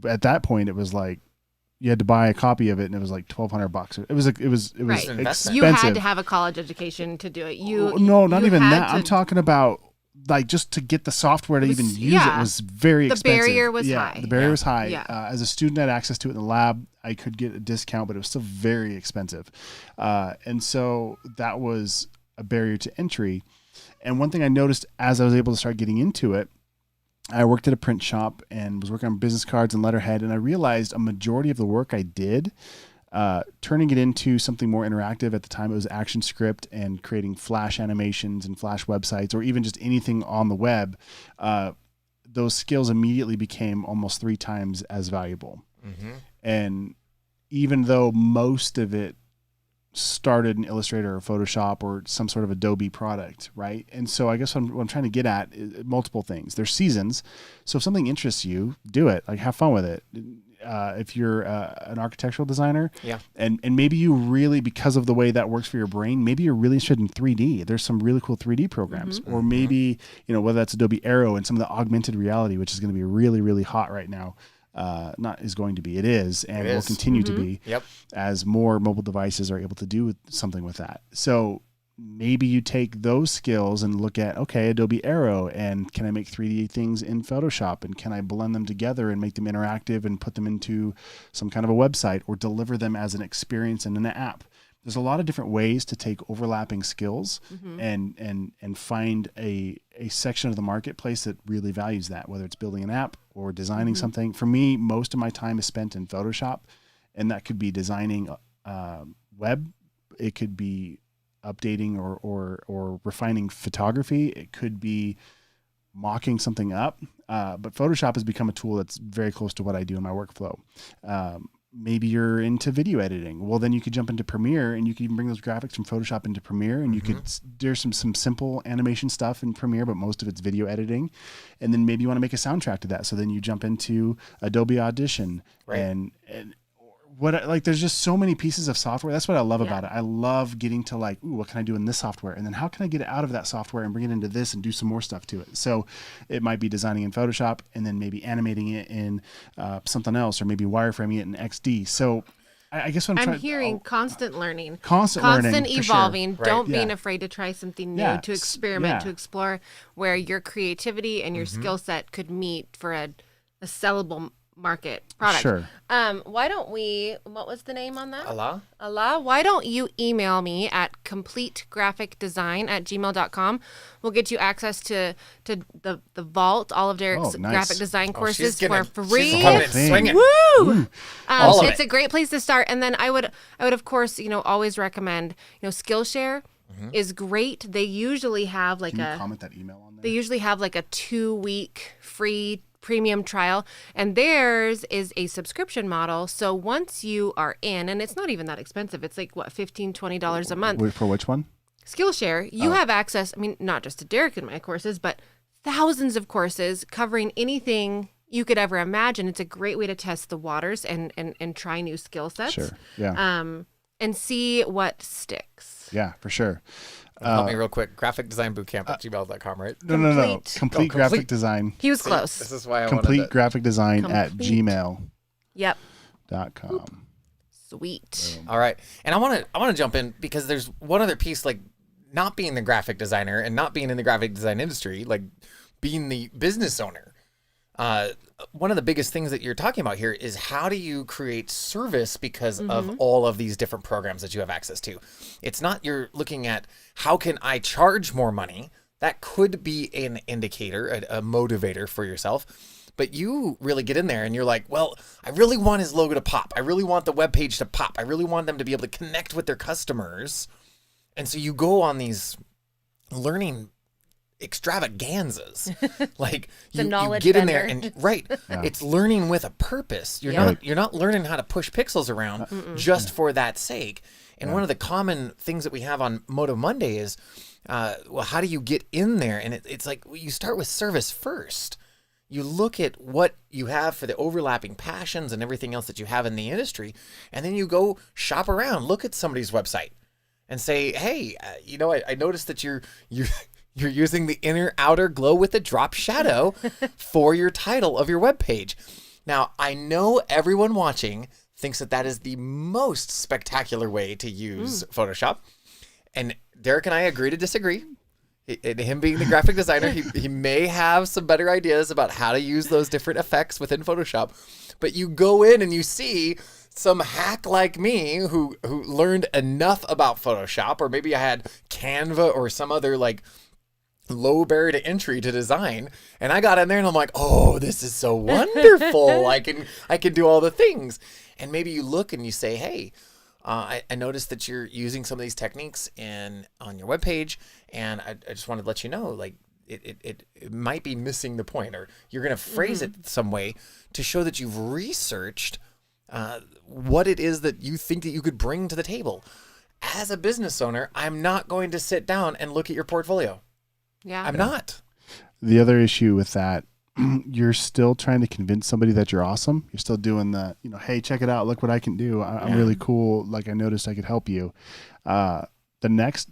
At that point, it was like you had to buy a copy of it, and it was like $1,200. It was Right. expensive. You had to have a college education to do it. No, not you even had that. I'm to- talking about like just to get the software to even use it was very expensive. The barrier was high. The barrier was high. Yeah. As a student, I had access to it in the lab. I could get a discount, but it was still very expensive. And so that was a barrier to entry. And one thing I noticed as I was able to start getting into it, I worked at a print shop and was working on business cards and letterhead. And I realized a majority of the work I did, turning it into something more interactive. At the time, it was action script and creating Flash animations and Flash websites, or even just anything on the web. Those skills immediately became almost 3 times as valuable. And even though most of it started in Illustrator or Photoshop or some sort of Adobe product, right? And so I guess what I'm trying to get at is multiple things. There's seasons. So if something interests you, do it. Like, have fun with it. If you're an architectural designer, and maybe you really, because of the way that works for your brain, maybe you're really interested in 3D. There's some really cool 3D programs, or maybe, whether that's Adobe Aero and some of the augmented reality, which is going to be really, really hot right now. Not is going to be, it is, and will continue to be as more mobile devices are able to do something with that. So maybe you take those skills and look at, okay, Adobe Aero, and can I make 3D things in Photoshop, and can I blend them together and make them interactive and put them into some kind of a website or deliver them as an experience in an app. There's a lot of different ways to take overlapping skills and find a section of the marketplace that really values that, whether it's building an app or designing something. For me, most of my time is spent in Photoshop, and that could be designing web. It could be updating or refining photography. It could be mocking something up. But Photoshop has become a tool that's very close to what I do in my workflow. Maybe you're into video editing. Well, then you could jump into Premiere, and you could even bring those graphics from Photoshop into Premiere, and you could, there's some simple animation stuff in Premiere, but most of it's video editing. And then maybe you want to make a soundtrack to that. So then you jump into Adobe Audition and like there's just so many pieces of software. That's what I love Yeah. about it. I love getting to like, ooh, what can I do in this software? And then how can I get it out of that software and bring it into this and do some more stuff to it? So it might be designing in Photoshop and then maybe animating it in something else, or maybe wireframing it in XD. So I guess what I'm trying. hearing constant learning, Constant learning, for sure. evolving. Right. Don't Yeah. being afraid to try something new, Yeah. to experiment, Yeah. to explore where your creativity and your skill set could meet for a sellable market product. Sure. Why don't we? What was the name on that? Allah? Why don't you email me at completegraphicdesign@gmail.com? We'll get you access to the vault, all of Derek's Oh, nice. graphic design Oh, courses she's for coming free. in thing. swinging. Woo! All of It's it. a great place to start. And then I would of course, always recommend, Skillshare is great. They usually have like Can you comment that email on there? they usually have like a 2-week free premium trial, and theirs is a subscription model. So once you are in, and it's not even that expensive, it's like what, $15-20 a month. Wait, for which one? Skillshare, you have access, I mean, not just to Derek and my courses, but thousands of courses covering anything you could ever imagine. It's a great way to test the waters and try new skill sets. Sure. Yeah. And see what sticks. Yeah, for sure. Help me real quick. Graphic design bootcamp at gmail.com, right? No. Complete. Complete Oh, graphic complete. design. He was close. This is why I Complete wanted to. graphic design at Complete. gmail.com. Yep. Sweet. All right, and I want to jump in because there's one other piece, like not being the graphic designer and not being in the graphic design industry, like being the business owner. One of the biggest things that you're talking about here is how do you create service because of all of these different programs that you have access to. It's not you're looking at how can I charge more money. That could be an indicator, a motivator for yourself. But you really get in there and you're like, well, I really want his logo to pop. I really want the webpage to pop. I really want them to be able to connect with their customers. And so you go on these learning extravaganzas. Like The you knowledge get in there bender. and right. It's learning with a purpose. You're not learning how to push pixels around just for that sake. And one of the common things that we have on Moto Monday is, well, how do you get in there? And it's like you start with service first. You look at what you have for the overlapping passions and everything else that you have in the industry, and then you go shop around, look at somebody's website, and say, "Hey, I noticed that you're using the inner outer glow with a drop shadow for your title of your webpage." Now, I know everyone watching thinks that is the most spectacular way to use Photoshop, and Derek and I agree to disagree. Him being the graphic designer, he may have some better ideas about how to use those different effects within Photoshop. But you go in and you see some hack like me who learned enough about Photoshop, or maybe I had Canva or some other like low barrier to entry to design, and I got in there and I'm like, oh, this is so wonderful. I can do all the things. And maybe you look and you say, hey, I noticed that you're using some of these techniques on your webpage, and I just wanted to let you know, like, it might be missing the point, or you're going to phrase it some way to show that you've researched what it is that you think that you could bring to the table. As a business owner, I'm not going to sit down and look at your portfolio. Yeah. I'm not. The other issue with that, you're still trying to convince somebody that you're awesome. You're still doing the, hey, check it out. Look what I can do. I'm really cool. Like, I noticed I could help you. The next,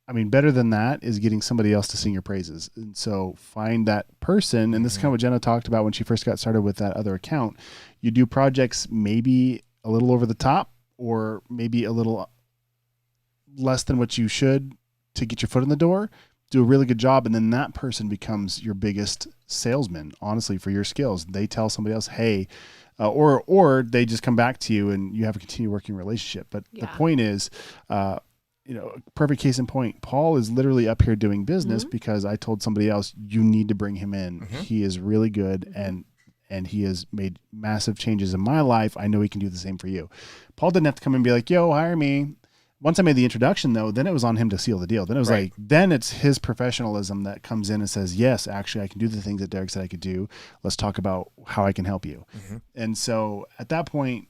better than that is getting somebody else to sing your praises. And so find that person. And this is kind of what Jenna talked about when she first got started with that other account. You do projects maybe a little over the top, or maybe a little less than what you should to get your foot in the door. Do a really good job, and then that person becomes your biggest salesman, honestly, for your skills. They tell somebody else, hey, or they just come back to you and you have a continued working relationship. But the point is, perfect case in point, Paul is literally up here doing business because I told somebody else, you need to bring him in. He is really good, and he has made massive changes in my life. I know he can do the same for you. Paul didn't have to come and be like, yo, hire me. Once I made the introduction, though, then it was on him to seal the deal. Then it was then it's his professionalism that comes in and says, yes, actually, I can do the things that Derek said I could do. Let's talk about how I can help you. And so at that point,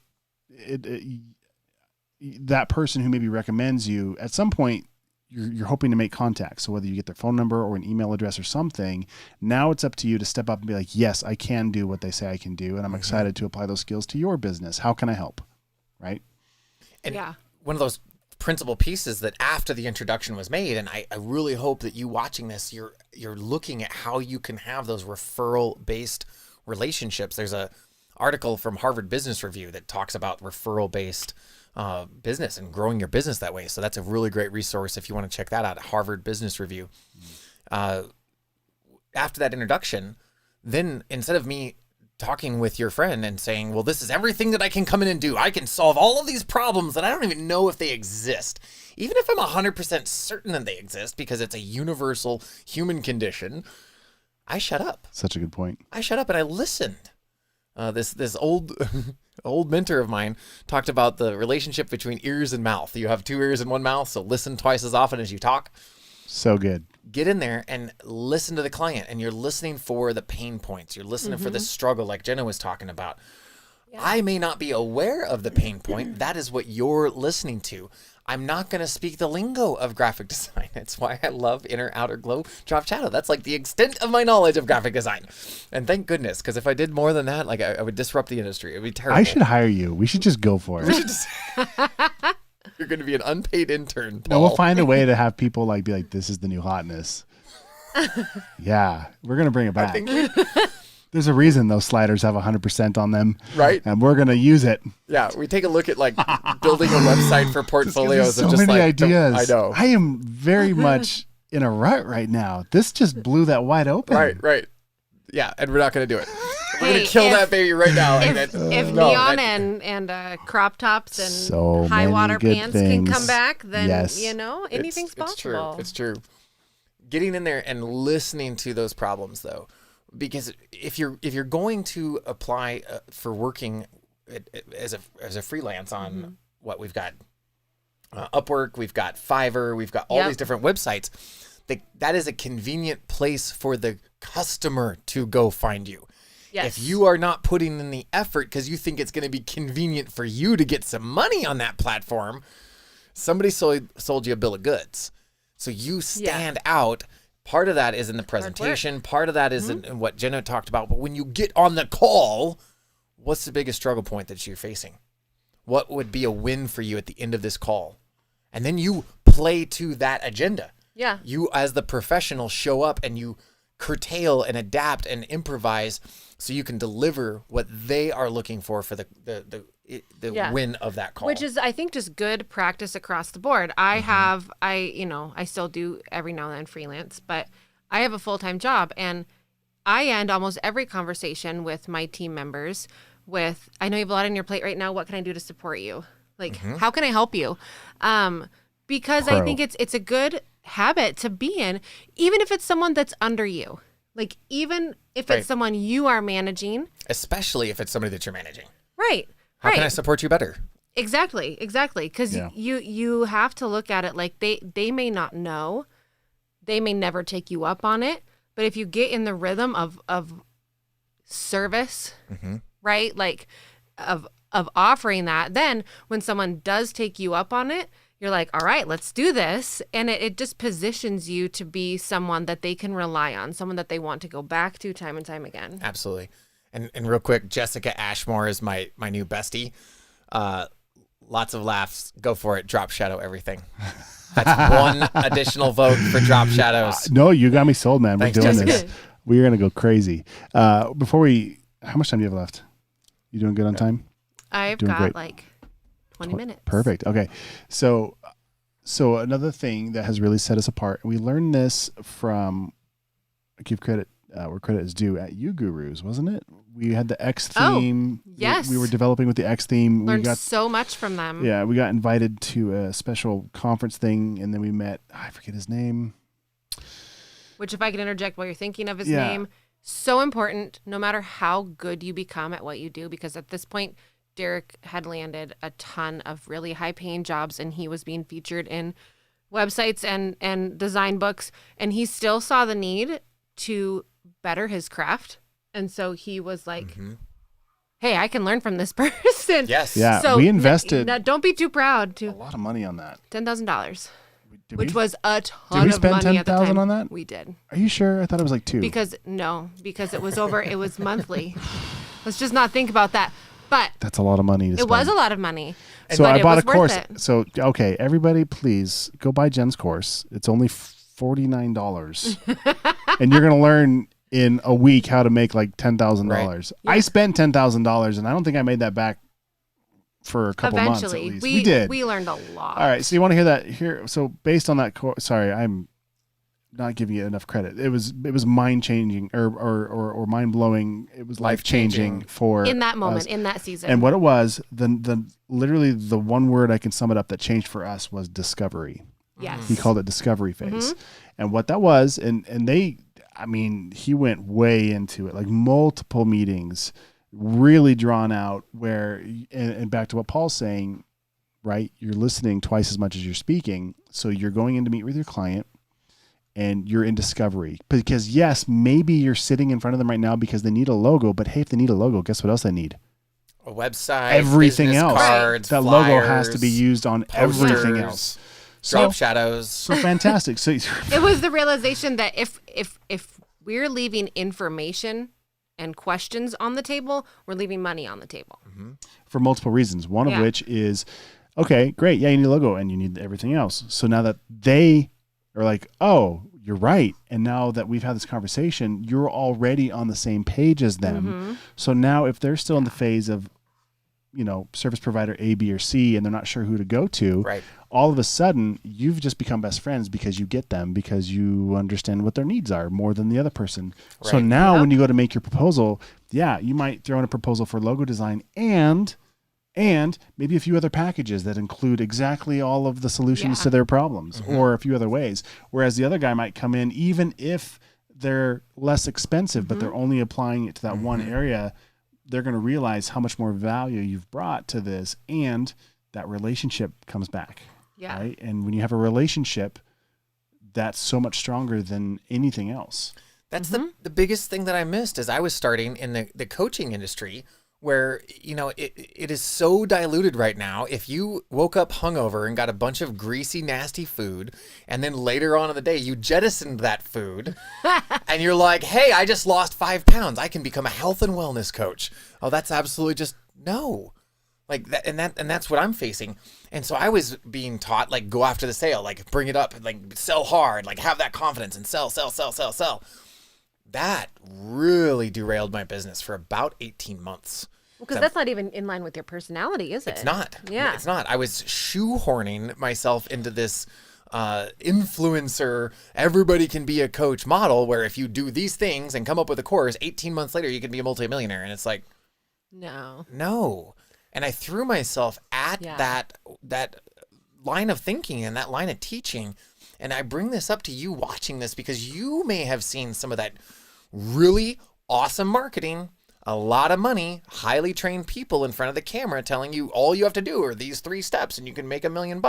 that person who maybe recommends you, at some point, you're hoping to make contact. So whether you get their phone number or an email address or something, now it's up to you to step up and be like, yes, I can do what they say I can do. And I'm excited to apply those skills to your business. How can I help? Right? And Yeah. one of those principal pieces that after the introduction was made, and I really hope that you watching this, you're looking at how you can have those referral-based relationships. There's a article from Harvard Business Review that talks about referral-based business and growing your business that way. So that's a really great resource if you want to check that out, Harvard Business Review. After that introduction, then instead of me talking with your friend and saying, well, this is everything that I can come in and do, I can solve all of these problems that I don't even know if they exist, even if I'm 100% certain that they exist because it's a universal human condition, I shut up. Such a good point. I shut up and I listened. This old old mentor of mine talked about the relationship between ears and mouth. You have 2 ears and 1 mouth, so listen twice as often as you talk. So good. Get in there and listen to the client, and you're listening for the pain points. You're listening for the struggle like Jenna was talking about. Yeah. I may not be aware of the pain point. That is what you're listening to. I'm not going to speak the lingo of graphic design. That's why I love inner, outer glow, drop shadow. That's like the extent of my knowledge of graphic design. And thank goodness, because if I did more than that, like I would disrupt the industry. It would be terrible. I should hire you. We should just go for it. We should just... You're going to be an unpaid intern, Paul. No, we'll find a way to have people like be like, this is the new hotness. Yeah, we're going to bring it back. There's a reason those sliders have 100% on them. Right. And we're going to use it. Yeah, we take a look at like building a website for portfolios. So of just many like, ideas. I know. I am very much in a rut right now. This just blew that wide open. Right. Yeah, and we're not going to do it. We're Hey, going to kill if- that baby right now. If neon and crop tops and So high many water good pants things. can come back, then Yes. anything's possible. It's true. Getting in there and listening to those problems, though, because if you're going to apply for working as a freelance on what we've got, Upwork, we've got Fiverr, we've got all these different websites. That is a convenient place for the customer to go find you. Yes. If you are not putting in the effort because you think it's going to be convenient for you to get some money on that platform, somebody sold you a bill of goods. So you stand out. Part of that is in the presentation. Part of that is in what Jenna talked about. But when you get on the call, what's the biggest struggle point that you're facing? What would be a win for you at the end of this call? And then you play to that agenda. Yeah. You, as the professional, show up and you curtail and adapt and improvise so you can deliver what they are looking for the win of that call. Which is, I think, just good practice across the board. I still do every now and then freelance, but I have a full-time job, and I end almost every conversation with my team members with, I know you have a lot on your plate right now. What can I do to support you? Like, how can I help you? Because I think it's a good habit to be in, even if it's someone that's under you. Like, even if it's someone you are managing. Especially if it's somebody that you're managing. Right. How can I support you better? Exactly. Because you have to look at it like they may not know. They may never take you up on it. But if you get in the rhythm of service, right? Like of offering that, then when someone does take you up on it, you're like, all right, let's do this. And it just positions you to be someone that they can rely on, someone that they want to go back to time and time again. Absolutely. And real quick, Jessica Ashmore is my new bestie. Lots of laughs. Go for it. Drop shadow everything. That's one additional vote for drop shadows. No, you got me sold, man. Thanks, We're doing Jessica. this. We're going to go crazy. How much time do you have left? You doing good on time? I've Doing got great. like 20 minutes. Perfect. Okay. So another thing that has really set us apart, and we learned this from, give credit where credit is due, at You Gurus, wasn't it? We had the X theme. yes. We were developing with the X theme. Learned so much from them. Yeah, we got invited to a special conference thing, and then we met, I forget his name. Which, if I could interject while you're thinking of his name, so important, no matter how good you become at what you do, because at this point, Derek had landed a ton of really high-paying jobs, and he was being featured in websites and design books, and he still saw the need to better his craft. And so he was like, hey, I can learn from this person. Yes. Yeah, So we invested don't be too proud. a lot of money on that. $10,000. which was a Did ton we of spend money at the 10,000 time. on that? We did. Are you sure? I thought it was like 2. Because it was it was monthly. Let's just not think about that. But That's a lot of money to spend. it was a lot of money. So but I it bought was a course. worth it. So, okay, everybody, please go buy Jen's course. It's only $49. And you're going to learn in a week how to make like $10,000. Right. I spent $10,000 and I don't think I made that back for a couple months at Eventually, least. We did. We learned a lot. All right. So you want to hear that here? So based on that course, sorry, I'm not giving you enough credit. It was mind changing or mind blowing. It was life changing for In that moment, us. in that season. And what it was, the literally the one word I can sum it up that changed for us was discovery. Yes. He called it discovery phase. And what that was, and they, I mean, he went way into it, like multiple meetings, really drawn out where, and back to what Paul's saying, right? You're listening twice as much as you're speaking. So you're going in to meet with your client and you're in discovery because yes, maybe you're sitting in front of them right now because they need a logo, but hey, if they need a logo, guess what else they need? A website, Everything business else. cards, That flyers, logo has to be used on everything posters, else. Drop shadows. So fantastic. So It was the realization that if we're leaving information and questions on the table, we're leaving money on the table. for multiple reasons. One of Yeah. which is, okay, great. Yeah, you need a logo and you need everything else. So now that they are like, oh, you're right. And now that we've had this conversation, you're already on the same page as them. So now if they're still in the phase of, service provider A, B, or C, and they're not sure who to go to, Right. all of a sudden you've just become best friends because you get them, because you understand what their needs are more than the other person. So Right. now when you go to make your proposal, yeah, you might throw in a proposal for logo design and maybe a few other packages that include exactly all of the solutions Yeah. to their problems or a few other ways. Whereas the other guy might come in, even if they're less expensive, but they're only applying it to that one area, they're going to realize how much more value you've brought to this, and that relationship comes back. Yeah. Right. And when you have a relationship, that's so much stronger than anything else. That's the biggest thing that I missed as I was starting in the coaching industry, where, it is so diluted right now. If you woke up hungover and got a bunch of greasy, nasty food, and then later on in the day you jettisoned that food, and you're like, hey, I just lost 5 pounds. I can become a health and wellness coach. Oh, that's absolutely just no. Like that, and that's what I'm facing. And so I was being taught, like, go after the sale, like bring it up, like sell hard, like have that confidence and sell. That really derailed my business for about 18 months. Because that's not even in line with your personality, is it? It's not. Yeah. It's not. I was shoehorning myself into this influencer, everybody can be a coach model where if you do these things and come up with a course, 18 months later, you can be a multimillionaire. And it's like, no. And I threw myself at that line of thinking and that line of teaching. And I bring this up to you watching this because you may have seen some of that really awesome marketing, a lot of money, highly trained people in front of the camera telling you all you have to do are these 3 steps and you can make $1 million.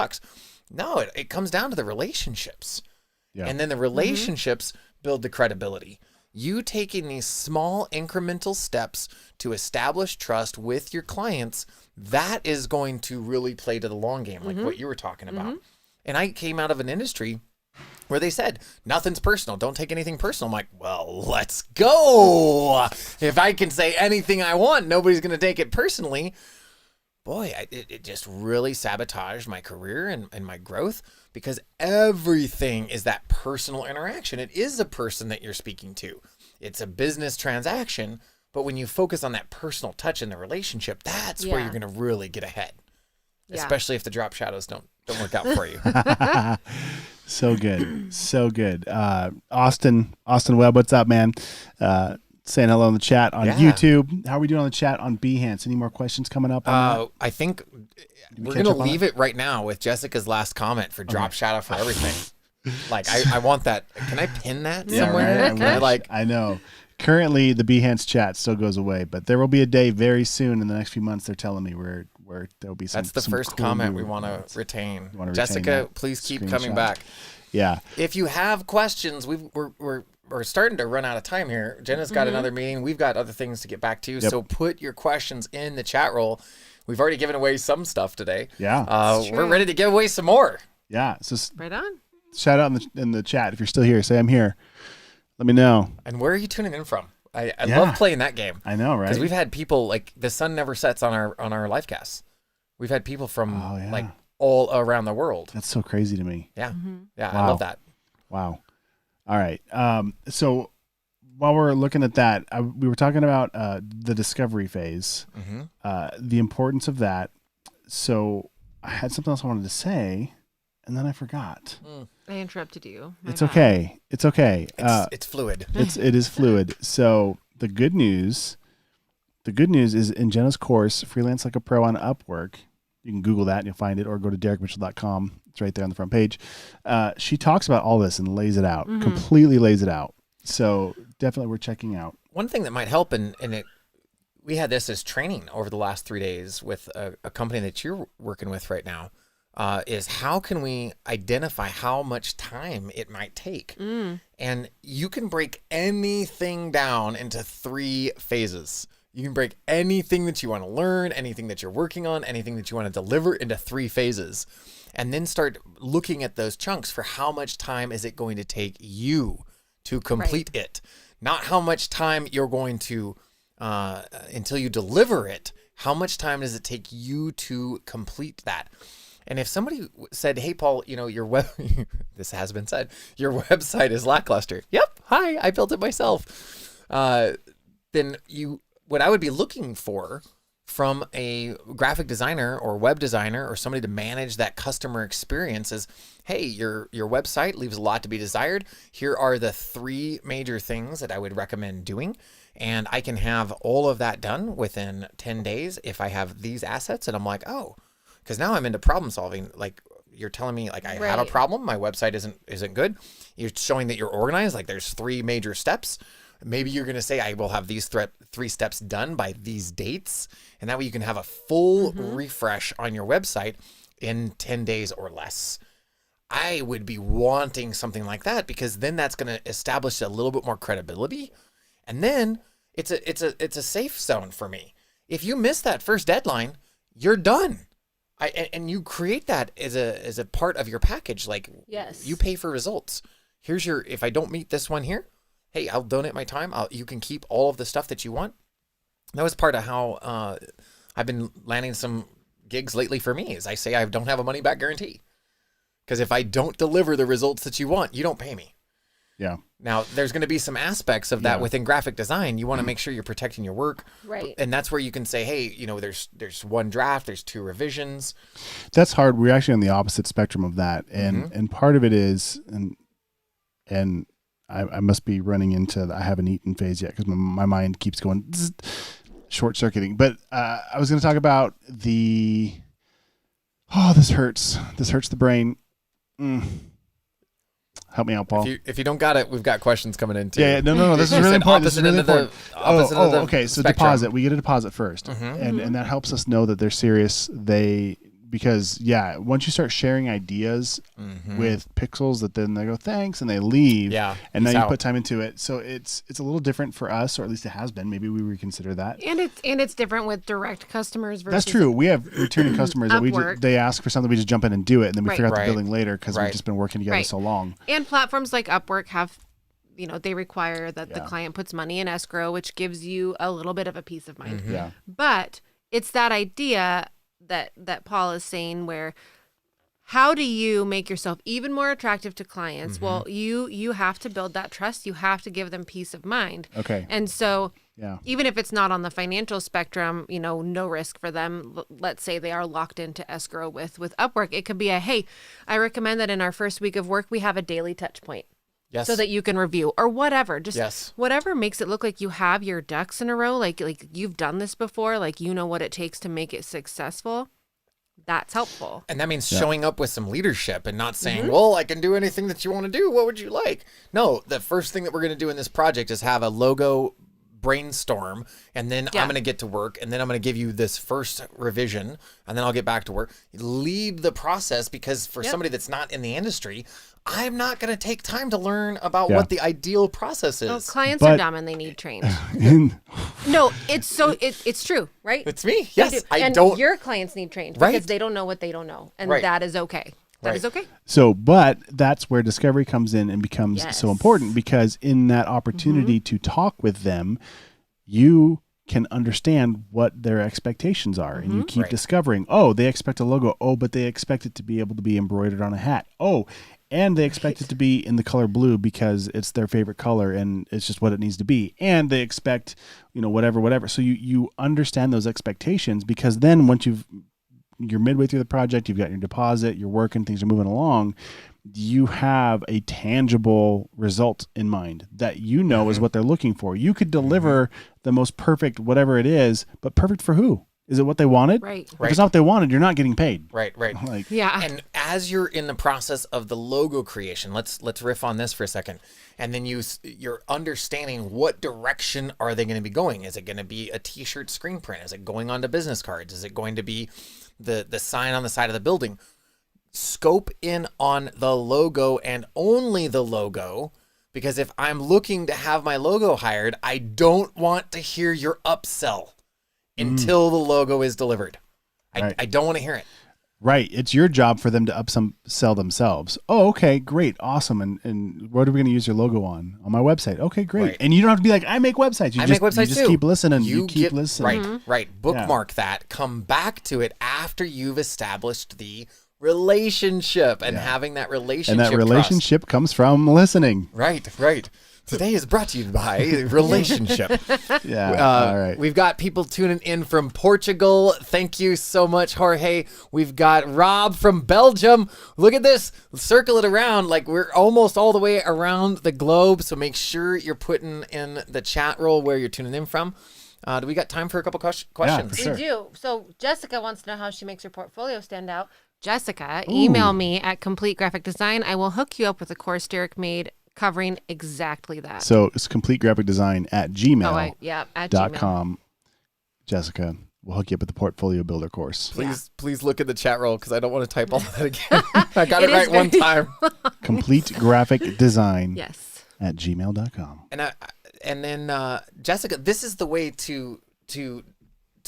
No, it comes down to the relationships. Yeah. And then the relationships build the credibility. You taking these small incremental steps to establish trust with your clients, that is going to really play to the long game, like what you were talking about. And I came out of an industry where they said, nothing's personal. Don't take anything personal. I'm like, well, let's go. If I can say anything I want, nobody's going to take it personally. Boy, it just really sabotaged my career and my growth because everything is that personal interaction. It is a person that you're speaking to. It's a business transaction. But when you focus on that personal touch in the relationship, that's where you're going to really get ahead. Especially if the drop shadows don't work out for you. So good. So good. Austin Webb, what's up, man? Saying hello in the chat on YouTube. How are we doing on the chat on Behance? Any more questions coming up on that? I think we're catch going to up on leave it right now with Jessica's last comment for drop shadow for everything. Like, I want that. Can I pin that somewhere? Right? I know. Currently, the Behance chat still goes away, but there will be a day very soon in the next few months, they're telling me, where there'll be some. That's the some first cool comment new we want to ones. retain. We wanna retain Jessica, that please keep screenshot. coming back. Yeah. If you have questions, we're starting to run out of time here. Jenna's got another meeting. We've got other things to get back to. Yep. So put your questions in the chat roll. We've already given away some stuff today. Yeah. We're ready to give away some more. Yeah. So Right on. shout out in the chat if you're still here. Say I'm here. Let me know. And where are you tuning in from? I Yeah. love playing that game. I know, right? Because we've had people like the sun never sets on our live casts. We've had people from Oh, yeah. like all around the world. That's so crazy to me. Yeah. Yeah. Wow. I love that. Wow. All right. So while we're looking at that, we were talking about the discovery phase, the importance of that. So I had something else I wanted to say, and then I forgot. I interrupted you. My It's bad. okay. It's okay. It's fluid. It is fluid. So the good news is in Jenna's course, Freelance Like a Pro on Upwork. You can Google that and you'll find it, or go to derekmitchell.com. It's right there on the front page. She talks about all this and lays it out, completely lays it out. So definitely we're checking out. One thing that might help, and we had this as training over the last 3 days with a company that you're working with right now, is how can we identify how much time it might take? And you can break anything down into 3 phases. You can break anything that you want to learn, anything that you're working on, anything that you want to deliver into 3 phases. And then start looking at those chunks for how much time is it going to take you to complete it. Not how much time you're going to, until you deliver it, how much time does it take you to complete that? And if somebody said, hey, Paul, your this has been said, your website is lackluster. Yep. Hi, I built it myself. Then what I would be looking for from a graphic designer or web designer or somebody to manage that customer experience is, hey, your website leaves a lot to be desired. Here are the 3 major things that I would recommend doing. And I can have all of that done within 10 days if I have these assets. And I'm like, oh, because now I'm into problem solving. Like you're telling me like I have a problem. My website isn't good. You're showing that you're organized. Like there's 3 major steps. Maybe you're going to say, I will have these 3 steps done by these dates. And that way you can have a full refresh on your website in 10 days or less. I would be wanting something like that because then that's going to establish a little bit more credibility. And then it's a safe zone for me. If you miss that first deadline, you're done. And you create that as a part of your package. Like you pay for results. Here's if I don't meet this one here, hey, I'll donate my time. You can keep all of the stuff that you want. That was part of how I've been landing some gigs lately for me is I say I don't have a money back guarantee. Because if I don't deliver the results that you want, you don't pay me. Yeah. Now, there's going to be some aspects of that within graphic design. You want to make sure you're protecting your work. Right. And that's where you can say, hey, there's 1 draft, there's 2 revisions. That's hard. We're actually on the opposite spectrum of that. And part of it is, and I must be running into, I haven't eaten phase yet because my mind keeps going short circuiting. But I was going to talk about this hurts. This hurts the brain. Help me out, Paul. If you don't got it, we've got questions coming in too. Yeah, no. This is You really said important. This is opposite really end of the- important. opposite end of the Okay. So spectrum. deposit. We get a deposit first, and that helps us know that they're serious. Because once you start sharing ideas with pixels, that then they go thanks and they leave. Yeah, and now peace you out. put time into it. So it's a little different for us, or at least it has been. Maybe we reconsider that. And it's different with direct customers versus That's true. We have returning customers that Upwork. they ask for something, we just jump in and do it, and then we figure out Right. the billing later because we've Right. just been working together Right. so long. And platforms like Upwork have, they require that the client puts money in escrow, which gives you a little bit of a peace of mind. Yeah. But it's that idea that Paul is saying where how do you make yourself even more attractive to clients? Well, you have to build that trust. You have to give them peace of mind. Okay. And so Yeah. even if it's not on the financial spectrum, no risk for them. Let's say they are locked into escrow with Upwork. It could be hey, I recommend that in our first week of work, we have a daily touch point. Yes. So that you can review or whatever, Yes. whatever makes it look like you have your ducks in a row, like you've done this before, like what it takes to make it successful. That's helpful. And that means showing up with some leadership and not saying, well, I can do anything that you want to do. What would you like? No, the first thing that we're going to do in this project is have a logo brainstorm, and then I'm going to get to work, and then I'm going to give you this first revision, and then I'll get back to work. Lead the process, because for somebody that's not in the industry, I'm not going to take time to learn about what the ideal process is. No, clients But- are dumb and they need trained. No, it's true, right? It's me. They Yes. do. I and don't. your clients need trained Right. because they don't know what they don't know, and Right. that is okay. That is okay. So, but that's where discovery comes in and becomes Yes. so important, because in that opportunity to talk with them, you can understand what their expectations are, and you keep Right. discovering, oh, they expect a logo. Oh, but they expect it to be able to be embroidered on a hat. Oh, and they expect it to be in the color blue because it's their favorite color and it's just what it needs to be. And they expect, whatever. So you understand those expectations, because then once you're midway through the project, you've got your deposit, you're working, things are moving along, you have a tangible result in mind that is what they're looking for. You could deliver the most perfect whatever it is, but perfect for who? Is it what they wanted? Right. If it's not what they wanted, you're not getting paid. Right. Like, Yeah. And as you're in the process of the logo creation, let's riff on this for a second. And then you're understanding what direction are they going to be going. Is it going to be a t-shirt screen print? Is it going onto business cards? Is it going to be the sign on the side of the building? Scope in on the logo and only the logo, because if I'm looking to have my logo hired, I don't want to hear your upsell until the logo is delivered. Right. I don't want to hear it. right. It's your job for them to upsell themselves. Oh, okay, great. Awesome. And what are we going to use your logo on my website? Okay, great. Right. And you don't have to be like, I make websites. I make websites you just too. keep listening. You keep get- listening. Right. Bookmark that. Come back to it after you've established the relationship and having that relationship. And that trust. relationship comes from listening. Right. Today is brought to you by relationship. Yeah. All right. We've got people tuning in from Portugal. Thank you so much, Jorge. We've got Rob from Belgium. Look at this. Circle it around. Like, we're almost all the way around the globe. So make sure you're putting in the chat roll where you're tuning in from. Do we got time for a couple questions? for sure. We do. So Jessica wants to know how she makes her portfolio stand out. Jessica, email me at Complete Graphic Design. I will hook you up with a course Derek made covering exactly that. So it's complete graphic design at gmail.com. At Gmail. Jessica, we'll hook you up with the portfolio builder course. Please look at the chat roll, because I don't want to type all of that again. I got It it right is one very- time. Complete graphic design Yes. at gmail.com. And then Jessica, this is the way to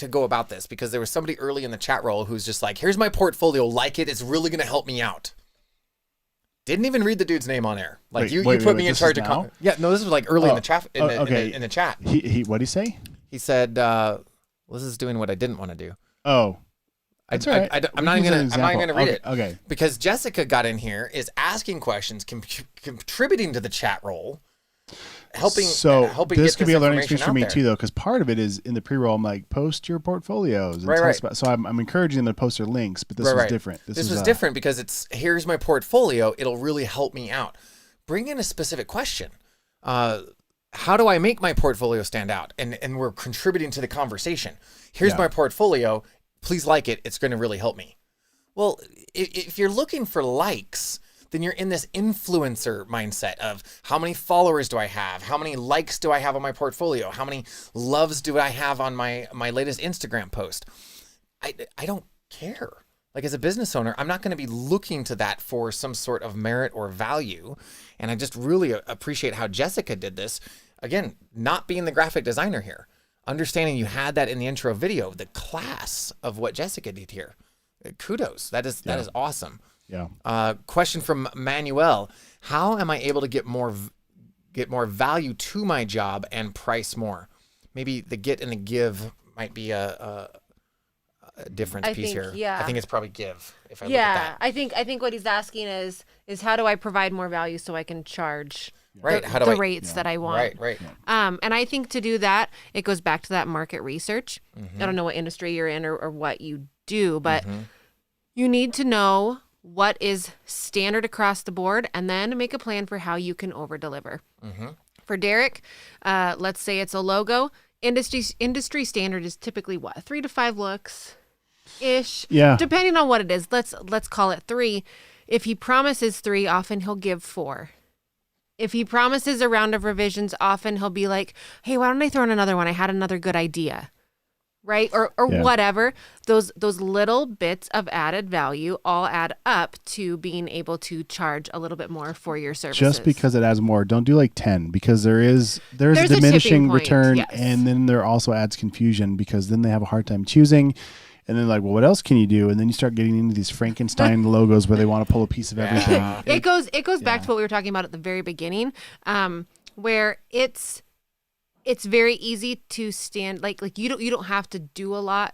go about this, because there was somebody early in the chat roll who's just like, here's my portfolio, like it, it's really going to help me out. Didn't even read the dude's name on air. Like, you put me in this charge is of now? yeah, no, this was like early in Oh, the chat in the chat. He what did he say? He said, well, this is doing what I didn't want to do. Oh, that's all right. I'm not even going to read it. Okay. Because Jessica got in here, is asking questions, contributing to the chat roll, helping this get could be a learning information experience for out me there. too, though, because part of it is in the pre-roll. I'm like, post your portfolios. And Right, tell us right. about, so I'm encouraging them to post their links, but this was Right. different. This was different because it's, here's my portfolio. It'll really help me out. Bring in a specific question. How do I make my portfolio stand out? And we're contributing to the conversation. Here's my portfolio. Please like it. It's going to really help me. Well, if you're looking for likes, then you're in this influencer mindset of how many followers do I have? How many likes do I have on my portfolio? How many loves do I have on my latest Instagram post? I don't care. Like, as a business owner, I'm not going to be looking to that for some sort of merit or value. And I just really appreciate how Jessica did this. Again, not being the graphic designer here, understanding you had that in the intro video, the class of what Jessica did here. Kudos. That is awesome. Yeah. Question from Manuel: how am I able to get more value to my job and price more? Maybe the get and the give might be a difference piece here. Yeah. I think it's probably give. If I look at that. I think what he's asking is how do I provide more value so I can charge Right. the, How do the I rates that I want. Right. And I think to do that, it goes back to that market research. I don't know what industry you're in or what you do, but you need to know what is standard across the board and then make a plan for how you can over deliver. For Derek, let's say it's a logo. Industry standard is typically what? 3 to 5 looks ish. Yeah. Depending on what it is. Let's call it 3. If he promises 3, often he'll give 4. If he promises a round of revisions, often he'll be like, hey, why don't I throw in another one? I had another good idea. Right? Or Yeah. whatever. Those little bits of added value all add up to being able to charge a little bit more for your services. Just because it adds more, don't do like 10, because there's There's a a tipping diminishing point, return, yes. and then there also adds confusion, because then they have a hard time choosing. And then like, well, what else can you do? And then you start getting into these Frankenstein logos where they want to pull a piece of everything. It goes back to what we were talking about at the very beginning, where it's very easy to stand like you don't have to do a lot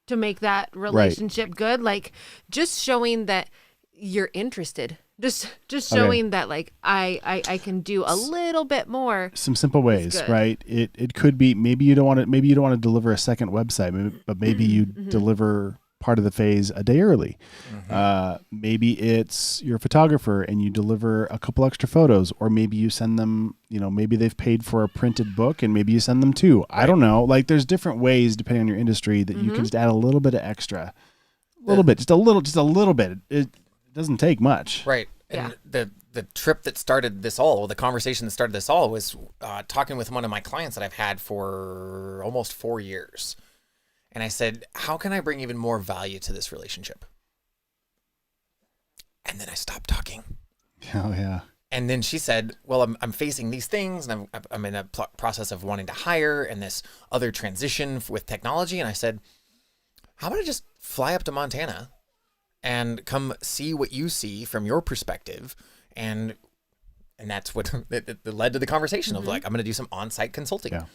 to make that relationship good. Like just showing that you're interested. Just showing that like I can do a little bit more. Some simple ways, right? It could be maybe you don't want to deliver a second website, but maybe you deliver part of the phase a day early. Maybe it's you're a photographer and you deliver a couple extra photos, or maybe you send them, maybe they've paid for a printed book and maybe you send them two. I don't know. Like there's different ways depending on your industry that you can just add a little bit of extra, just a little bit. It doesn't take much. Right. And the trip that started this all, the conversation that started this all was talking with one of my clients that I've had for almost 4 years. And I said, how can I bring even more value to this relationship? And then I stopped talking. Oh, yeah. And then she said, well, I'm facing these things and I'm in a process of wanting to hire and this other transition with technology. And I said, how about I just fly up to Montana and come see what you see from your perspective? And that's what it led to the conversation of like, I'm going to do some on-site consulting. Yeah.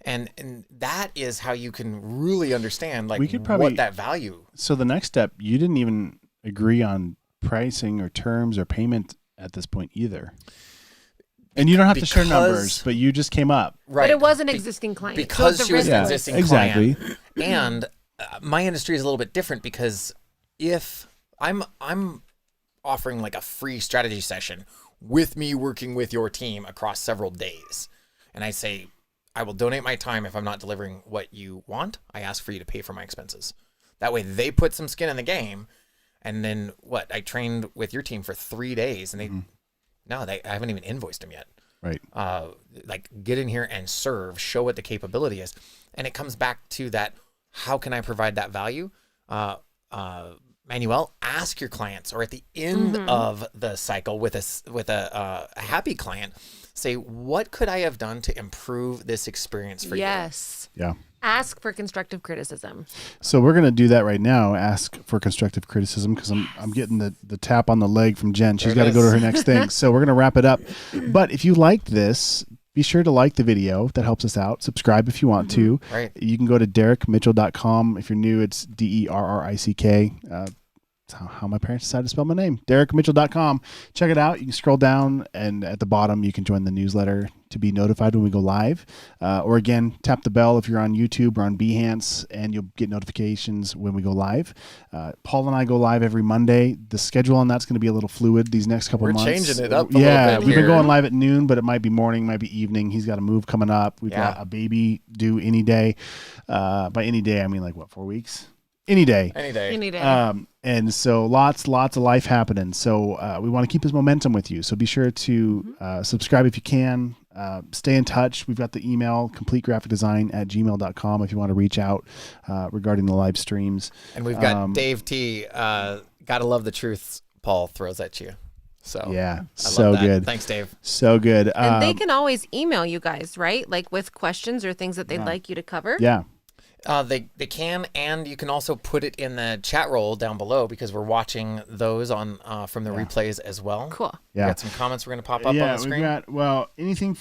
And that is how you can really understand like We could probably, what that value. So the next step, you didn't even agree on pricing or terms or payment at this point either. And you don't have to share numbers, but you just came up. Right. But it was an existing client. Because so she was an existing client. And my industry is a little bit different because if I'm offering like a free strategy session with me working with your team across several days, and I say, I will donate my time if I'm not delivering what you want. I ask for you to pay for my expenses. That way they put some skin in the game. And then I trained with your team for 3 days and I haven't even invoiced them yet. Right. Like get in here and serve, show what the capability is. And it comes back to that. How can I provide that value? Manuel, ask your clients, or at the end of the cycle with a happy client, say, what could I have done to improve this experience for you? Yes. Yeah. Ask for constructive criticism. So we're going to do that right now. Ask for constructive criticism because I'm getting the tap on the leg from Jen. She's got to go to her next thing. So we're going to wrap it up. But if you liked this, be sure to like the video. That helps us out. Subscribe if you want to. Right. You can go to DerekMitchell.com. If you're new, it's DERRICK. That's how my parents decided to spell my name. DerekMitchell.com. Check it out. You can scroll down, and at the bottom, you can join the newsletter to be notified when we go live. Or again, tap the bell if you're on YouTube or on Behance, and you'll get notifications when we go live. Paul and I go live every Monday. The schedule on that's going to be a little fluid these next couple months. We're changing it up a Yeah, little bit we've been here. going live at noon, but it might be morning, might be evening. He's got a move coming up. We've got a baby due any day. By any day, I mean like, 4 weeks? Any day. Any day. Any day. And so lots of life happening. So we want to keep this momentum with you. So be sure to subscribe if you can. Stay in touch. We've got the email, completegraphicdesign@gmail.com if you want to reach out regarding the live streams. And we've got Dave T. Gotta love the truths Paul throws at you. So Yeah, I so love that. good. Thanks, Dave. So good. And they can always email you guys, right? Like with questions or things that they'd like you to cover. Yeah. They can, and you can also put it in the chat roll down below because we're watching those on from the replays as well. Cool. Yeah. We got some comments we're going to pop up on the screen. We've got, anything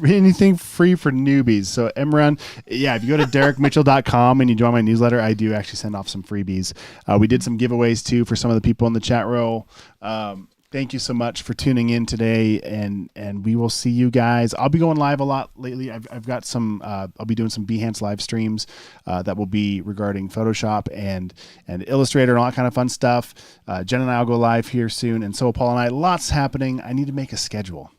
anything free for newbies. So Emran, if you go to DerekMitchell.com and you join my newsletter, I do actually send off some freebies. We did some giveaways too for some of the people in the chat roll. Thank you so much for tuning in today, and we will see you guys. I'll be going live a lot lately. I've got some. I'll be doing some Behance live streams that will be regarding Photoshop and Illustrator and all that kind of fun stuff. Jen and I will go live here soon, and so will Paul and I. Lots happening. I need to make a schedule.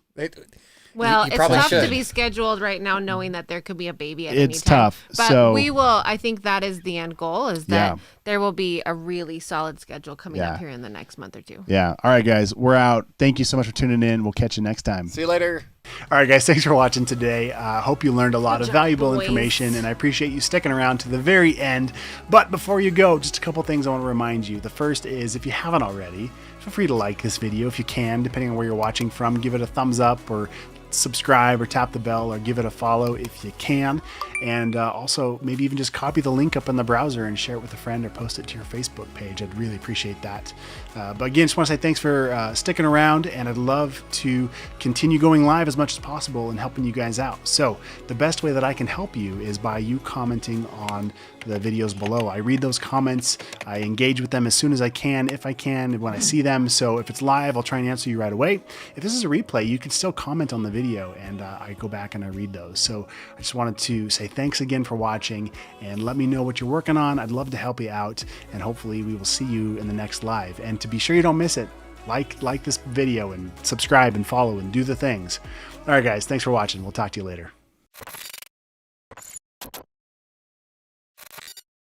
Well, You it's probably tough to should. be scheduled right now, knowing that there could be a baby at any time. It's tough. But So- we will. I think that is the end goal. Is that Yeah. there will be a really solid schedule coming Yeah. up here in the next month or two. Yeah. All right, guys. We're out. Thank you so much for tuning in. We'll catch you next time. See you later. All right, guys, thanks for watching today. Hope you learned a lot of job, valuable boys. information, and I appreciate you sticking around to the very end. But before you go, just a couple things I want to remind you. The first is, if you haven't already, feel free to like this video if you can, depending on where you're watching from. Give it a thumbs up or subscribe or tap the bell or give it a follow if you can. And also maybe even just copy the link up in the browser and share it with a friend or post it to your Facebook page. I'd really appreciate that. But again, just want to say thanks for sticking around, and I'd love to continue going live as much as possible and helping you guys out. So the best way that I can help you is by you commenting on the videos below. I read those comments. I engage with them as soon as I can, if I can, when I see them. So if it's live, I'll try and answer you right away. If this is a replay, you can still comment on the video, and I go back and I read those. So I just wanted to say thanks again for watching, and let me know what you're working on. I'd love to help you out, and hopefully we will see you in the next live. And to be sure you don't miss it, like this video and subscribe and follow and do the things. All right, guys, thanks for watching. We'll talk to you later.